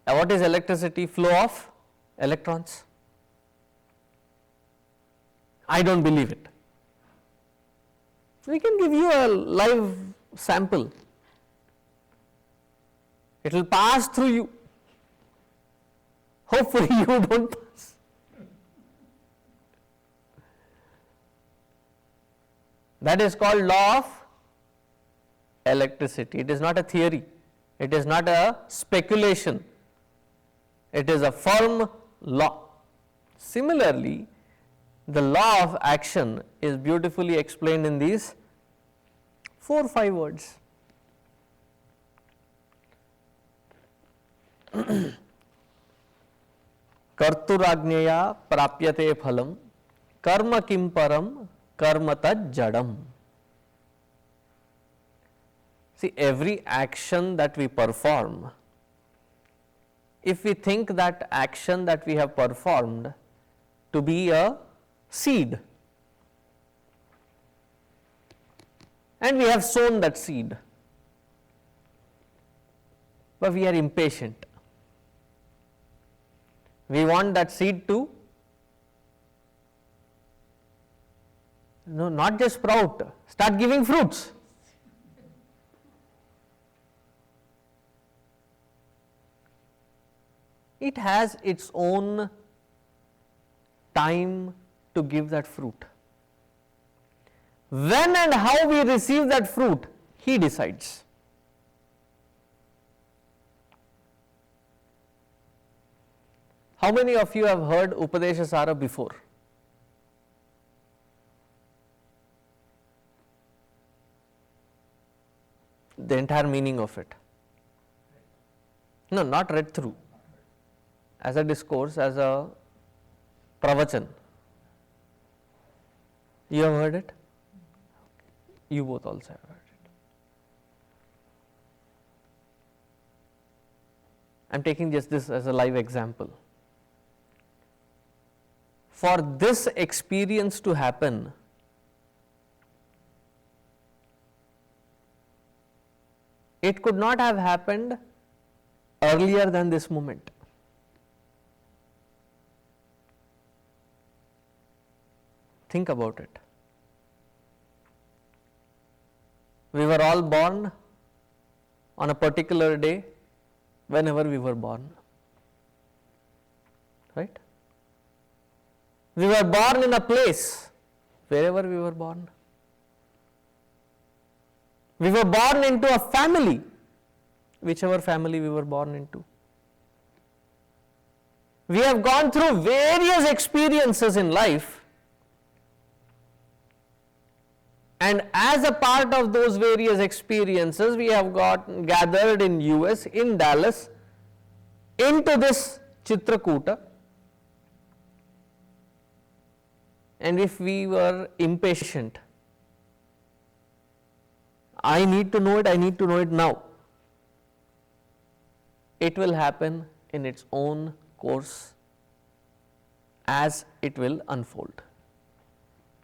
What is electricity? Flow of electrons. I don't believe it. We can give you a live sample. It will pass through you. Hopefully you don't pass. That is called law of electricity. It is not a theory. It is not a speculation. It is a firm law. Similarly, the law of action is beautifully explained in these 4 or 5 words. Karturagneya prapyate phalam karma kim param karma tad jadam. See, every action that we perform, if we think that action that we have performed to be a seed, and we have sown that seed, but we are impatient. We want that seed to not just sprout, start giving fruits. It has its own time to give that fruit. When and how we receive that fruit, he decides. How many of you have heard Upadesha Saram before? The entire meaning of it. No, not read through. As a discourse, as a pravachan. You have heard it? You both also have heard it. I am taking just this as a live example. For this experience to happen, it could not have happened earlier than this moment. Think about it. We were all born on a particular day whenever we were born. Right? We were born in a place wherever we were born. We were born into a family, whichever family we were born into. We have gone through various experiences in life, and as a part of those various experiences, we have gathered in US, in Dallas, into this Chitrakuta. And if we were impatient, I need to know it now. It will happen in its own course as it will unfold.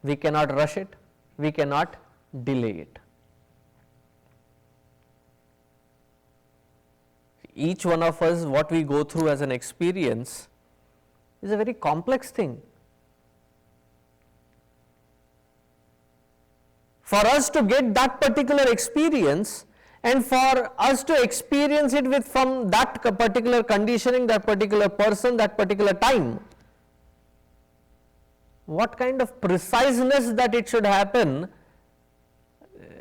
We cannot rush it, we cannot delay it. Each one of us, what we go through as an experience is a very complex thing. For us to get that particular experience and for us to experience it with from that particular conditioning, that particular person, that particular time, what kind of preciseness that it should happen.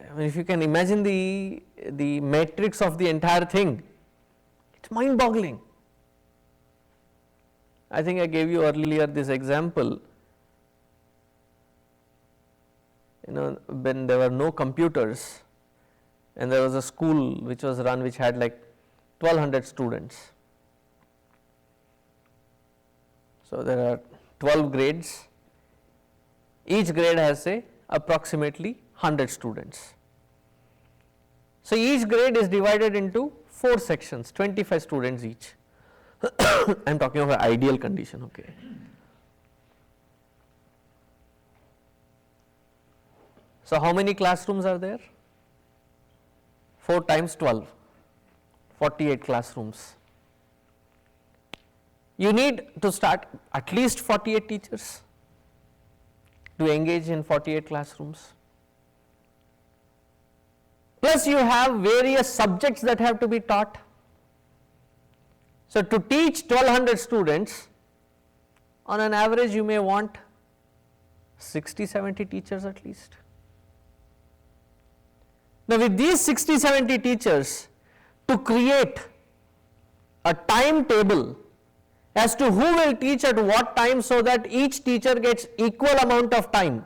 I mean, if you can imagine the matrix of the entire thing, it's mind boggling. I think I gave you earlier this example. When there were no computers and there was a school which was run which had like 1200 students. So there are 12 grades. Each grade has say approximately 100 students. So each grade is divided into 4 sections, 25 students each. I am talking of an ideal condition, okay. So how many classrooms are there? 4 times 12, 48 classrooms. You need to start at least 48 teachers to engage in 48 classrooms. Plus you have various subjects that have to be taught. So to teach 1200 students, on an average you may want 60-70 teachers at least. Now with these 60-70 teachers, to create a timetable as to who will teach at what time so that each teacher gets equal amount of time,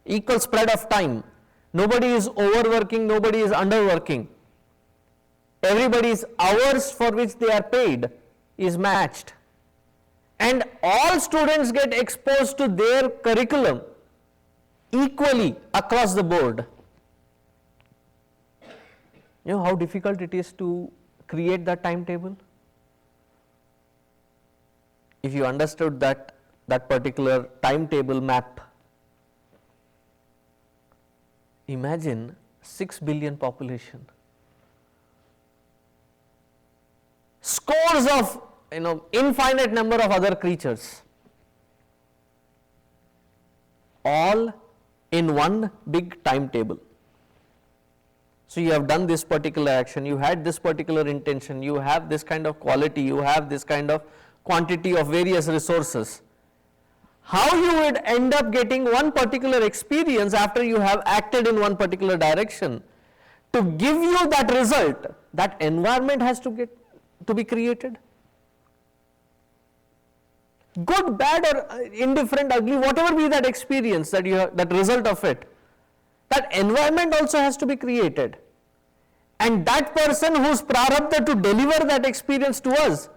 equal spread of time. Nobody is overworking, nobody is underworking. Everybody's hours for which they are paid is matched. And all students get exposed to their curriculum equally across the board. You know how difficult it is to create that timetable? If you understood that particular timetable map, imagine 6 billion population, scores of infinite number of other creatures, all in one big timetable. So you have done this particular action, you had this particular intention, you have this kind of quality, you have this kind of quantity of various resources. How you would end up getting one particular experience after you have acted in one particular direction, to give you that result, that environment has to be created. Good, bad or indifferent, ugly, whatever be that experience that you have, that result of it, that environment also has to be created. And that person who's prarabdha to deliver that experience to us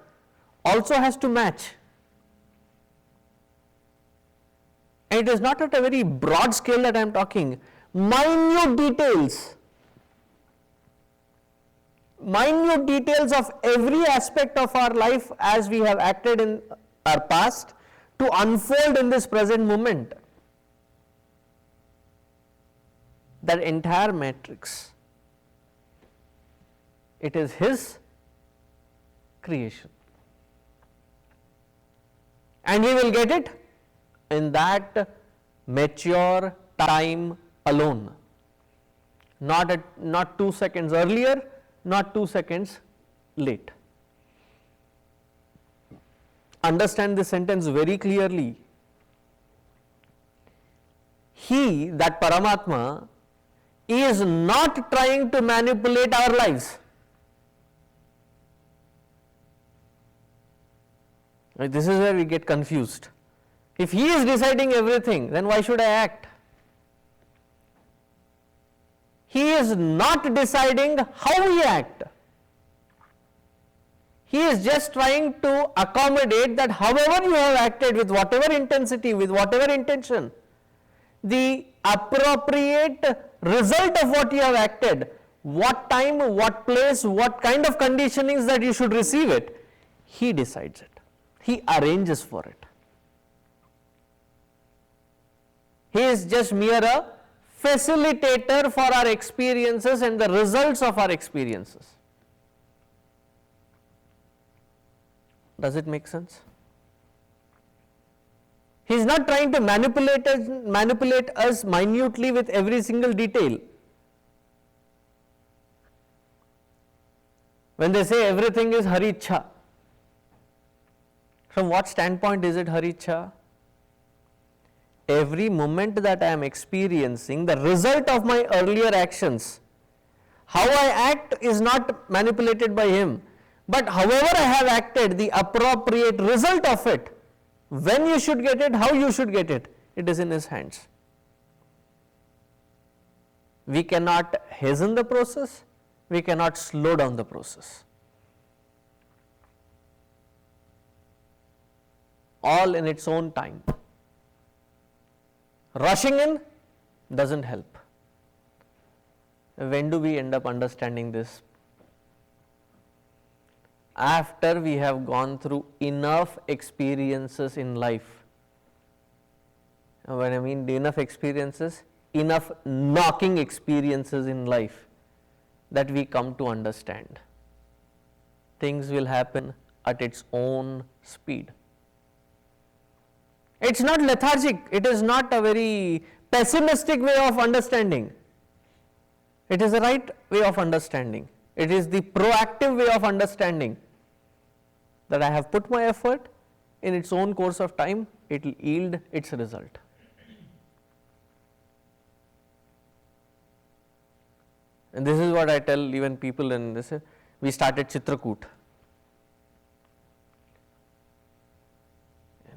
also has to match. And it is not at a very broad scale that I am talking. Minute details of every aspect of our life as we have acted in our past to unfold in this present moment. That entire matrix, it is His creation. And we will get it in that mature time alone, not 2 seconds earlier, not 2 seconds late. Understand this sentence very clearly. He, that Paramatma, is not trying to manipulate our lives. This is where we get confused. If He is deciding everything, then why should I act? He is not deciding how we act. He is just trying to accommodate that however you have acted, with whatever intensity, with whatever intention, the appropriate result of what you have acted, what time, what place, what kind of conditionings that you should receive it, He decides it. He arranges for it. He is just mere a facilitator for our experiences and the results of our experiences. Does it make sense? He is not trying to manipulate us minutely with every single detail. When they say everything is Harichha, from what standpoint is it Harichha? Every moment that I am experiencing, the result of my earlier actions, how I act is not manipulated by Him, but however I have acted, the appropriate result of it, when you should get it, how you should get it, it is in His hands. We cannot hasten the process, we cannot slow down the process. all in its own time. Rushing in doesn't help. When do we end up understanding this? After we have gone through enough experiences in life. When I mean enough experiences, enough knocking experiences in life, that we come to understand. Things will happen at its own speed. It's not lethargic, it is not a very pessimistic way of understanding. It is the right way of understanding. It is the proactive way of understanding that I have put my effort, in its own course of time, it will yield its result. And this is what I tell even people in this. We started Chitrakoot.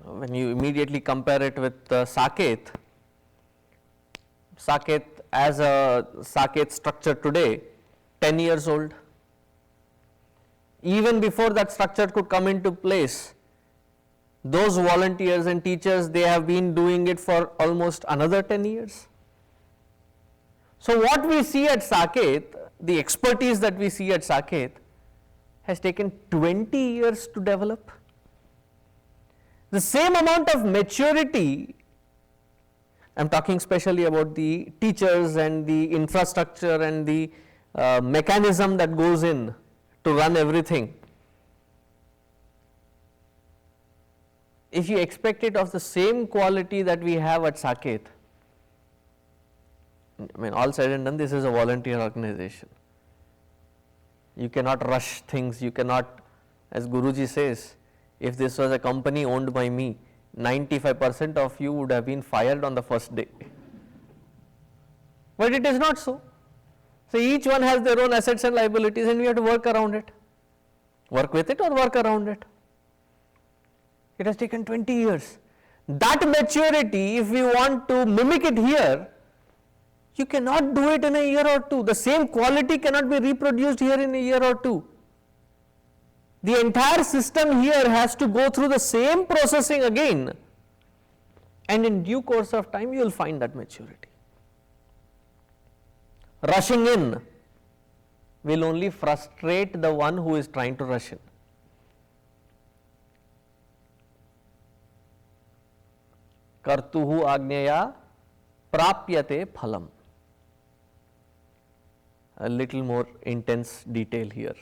When you immediately compare it with Saket, Saket as a Saket structure today, 10 years old. Even before that structure could come into place, those volunteers and teachers, they have been doing it for almost another 10 years. So what we see at Saket, the expertise that we see at Saket, has taken 20 years to develop. The same amount of maturity, I am talking specially about the teachers and the infrastructure and the mechanism that goes in to run everything. If you expect it of the same quality that we have at Saket, I mean, all said and done, this is a volunteer organization. You cannot rush things, you cannot, as Guruji says, if this was a company owned by me, 95% of you would have been fired on the first day. But it is not so. So each one has their own assets and liabilities, and we have to work around it. Work with it or work around it. It has taken 20 years. That maturity, if we want to mimic it here, you cannot do it in a year or two. The same quality cannot be reproduced here in a year or two. The entire system here has to go through the same processing again, and in due course of time you will find that maturity. Rushing in will only frustrate the one who is trying to rush in. Kartuhu agneya prapyate phalam. A little more intense detail here.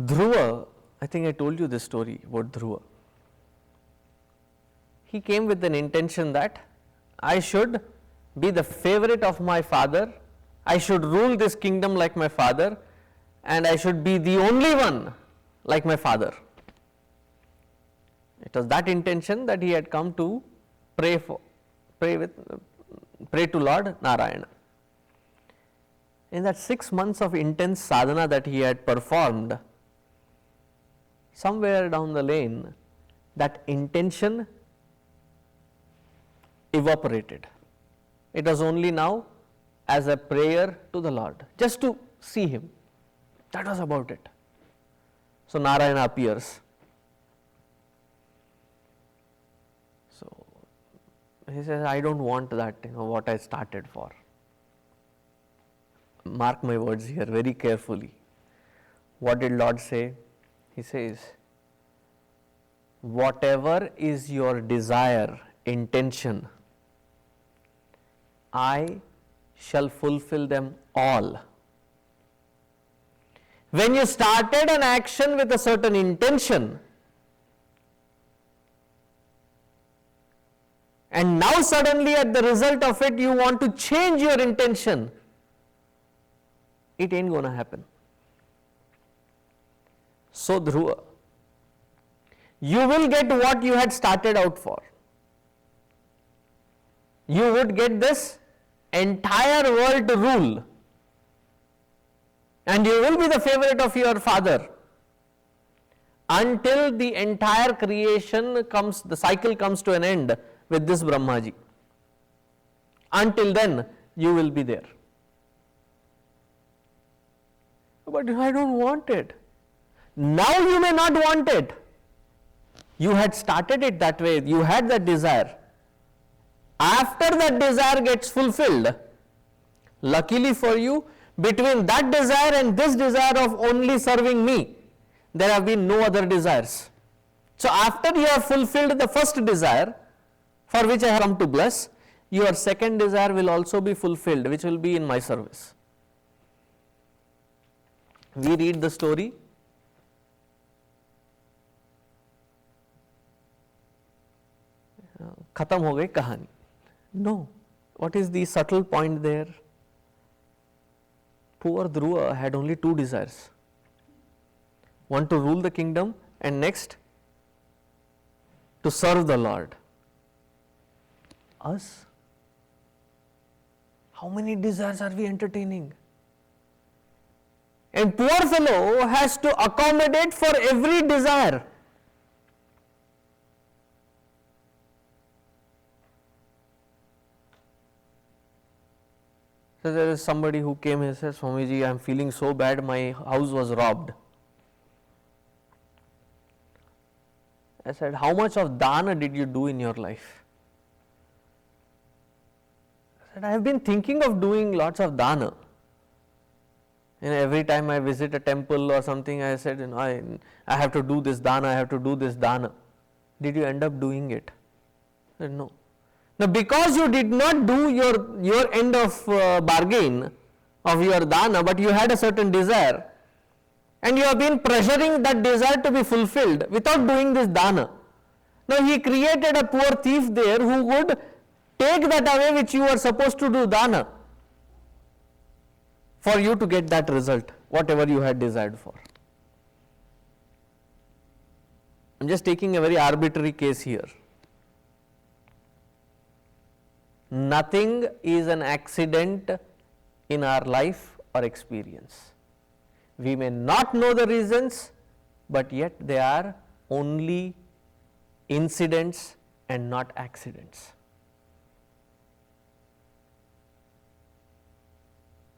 Dhruva, I think I told you this story about Dhruva. He came with an intention that I should be the favorite of my father, I should rule this kingdom like my father, and I should be the only one like my father. It was that intention that he had come to pray to Lord Narayana. In that 6 months of intense sadhana that he had performed, somewhere down the lane, that intention evaporated. It was only now as a prayer to the Lord, just to see him. That was about it. So Narayana appears. So he says, I don't want that, what I started for. Mark my words here very carefully. What did Lord say? He says, whatever is your desire, intention, I shall fulfill them all. When you started an action with a certain intention, and now suddenly at the result of it you want to change your intention, it ain't going to happen. So Dhruva, you will get what you had started out for. You would get this entire world to rule, and you will be the favorite of your father until the entire creation comes, the cycle comes to an end with this Brahmaji. Until then, you will be there. But I don't want it. Now you may not want it, You had started it that way, you had that desire. After that desire gets fulfilled, luckily for you, between that desire and this desire of only serving me, there have been no other desires. So after you have fulfilled the first desire, for which I have come to bless, your second desire will also be fulfilled, which will be in my service. We read the story. Khatam ho gayi kahani. No. What is the subtle point there? Poor Dhruva had only two desires. One to rule the kingdom, and next to serve the Lord. Us? How many desires are we entertaining? And poor fellow has to accommodate for every desire. So there is somebody who came and says, Swamiji, I am feeling so bad, my house was robbed. I said, how much of dana did you do in your life? I said, I have been thinking of doing lots of dana. And every time I visit a temple or something, I said, I have to do this dana, I have to do this dana. Did you end up doing it? I said, no. Now, because you did not do your end of bargain of your dana, but you had a certain desire, and you have been pressuring that desire to be fulfilled without doing this dana. Now, he created a poor thief there who would take that away which you were supposed to do dana for you to get that result, whatever you had desired for. I am just taking a very arbitrary case here. Nothing is an accident in our life or experience. We may not know the reasons, but yet they are only incidents and not accidents.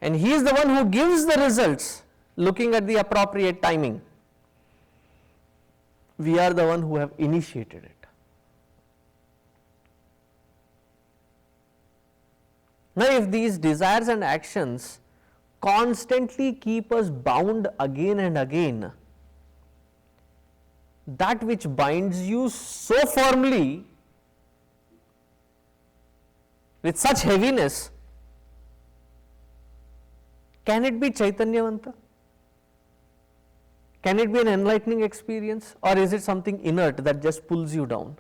And he is the one who gives the results, looking at the appropriate timing. We are the one who have initiated it. Now, if these desires and actions constantly keep us bound again and again, that which binds you so firmly with such heaviness, can it be Chaitanyavanta? Can it be an enlightening experience, or is it something inert that just pulls you down?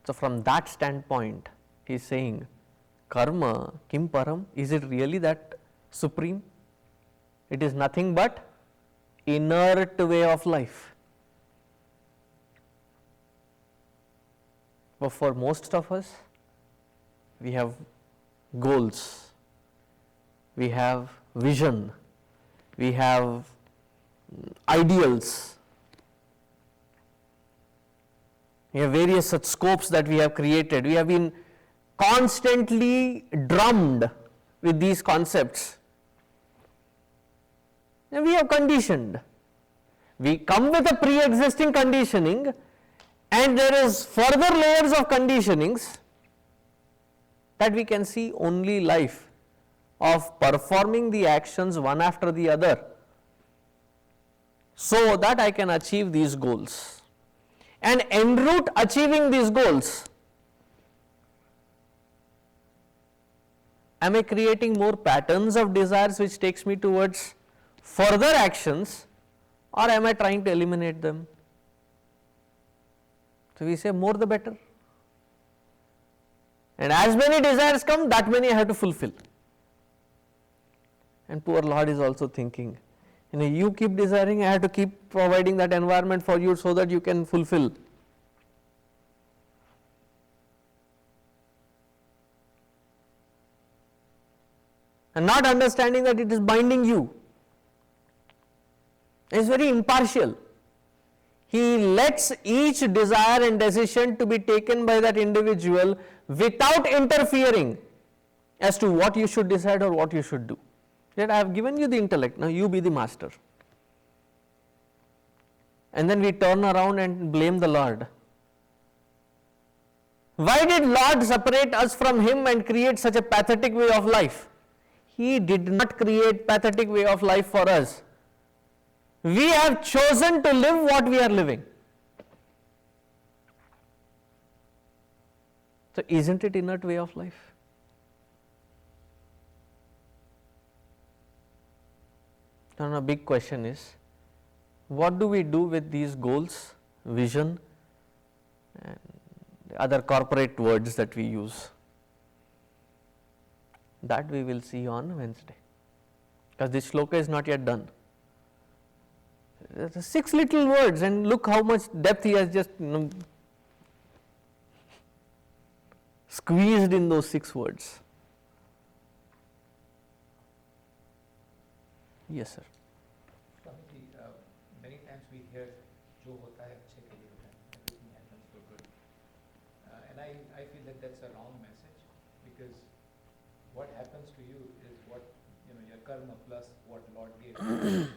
So, from that standpoint, he is saying, karma, kim param, is it really that supreme? It is nothing but inert way of life. But for most of us, we have goals, we have vision, we have ideals, we have various such scopes that we have created. We have been constantly drummed with these concepts, and we have conditioned. We come with a pre-existing conditioning, and there is further layers of conditionings that we can see only life of performing the actions one after the other, so that I can achieve these goals. And en route achieving these goals, am I creating more patterns of desires which takes me towards further actions, or am I trying to eliminate them? So, we say more the better, and as many desires come, that many I have to fulfill. And poor Lord is also thinking, you keep desiring, I have to keep providing that environment for you so that you can fulfill. And not understanding that it is binding you. It is very impartial. He lets each desire and decision to be taken by that individual without interfering as to what you should decide or what you should do. That I have given you the intellect, now you be the master. and then we turn around and blame the Lord. Why did Lord separate us from Him and create such a pathetic way of life? He did not create pathetic way of life for us. We have chosen to live what we are living. So isn't it inert way of life? Now the big question is, what do we do with these goals, vision, and the other corporate words that we use? That we will see on Wednesday, because this shloka is not yet done. There are 6 little words, and look how much depth he has just squeezed in those 6 words. Yes, sir. Swamiji, many times we hear, "Jo hota hai achhe ke liye hota hai," everything happens for good. And I feel that that's a wrong message, because what happens to you is what, your karma plus what Lord gave you.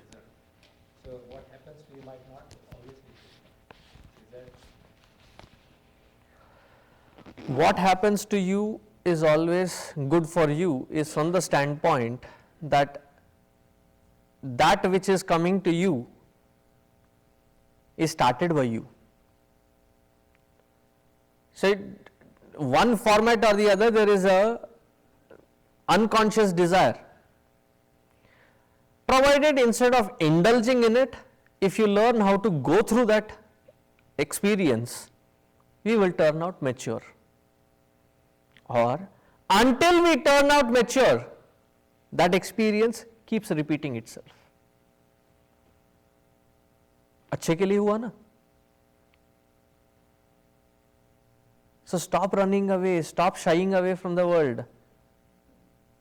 So what happens to you might not always be good. Is that? What happens to you is always good for you is from the standpoint that that which is coming to you is started by you. So one format or the other, there is a unconscious desire. Provided instead of indulging in it, if you learn how to go through that experience, we will turn out mature. Or until we turn out mature, that experience keeps repeating itself. अच्छे के लिए हुआ ना? So stop running away, stop shying away from the world.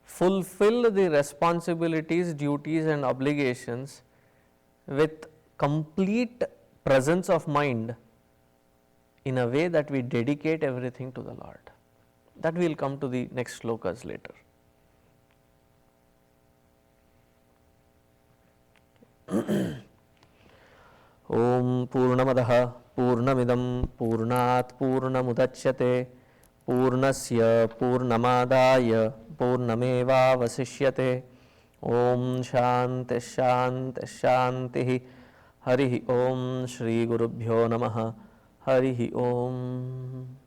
Fulfill the responsibilities, duties and obligations with complete presence of mind in a way that we dedicate everything to the Lord. That we will come to the next shlokas later. Om Purnamadaha Purnamidam Purnat Purnamudachyate Purnasya Purnamadaya Purnameva Vasishyate. Om Shanti Shanti Shanti. Harihi Om Shri Gurubhyo Namaha. Harihi Om.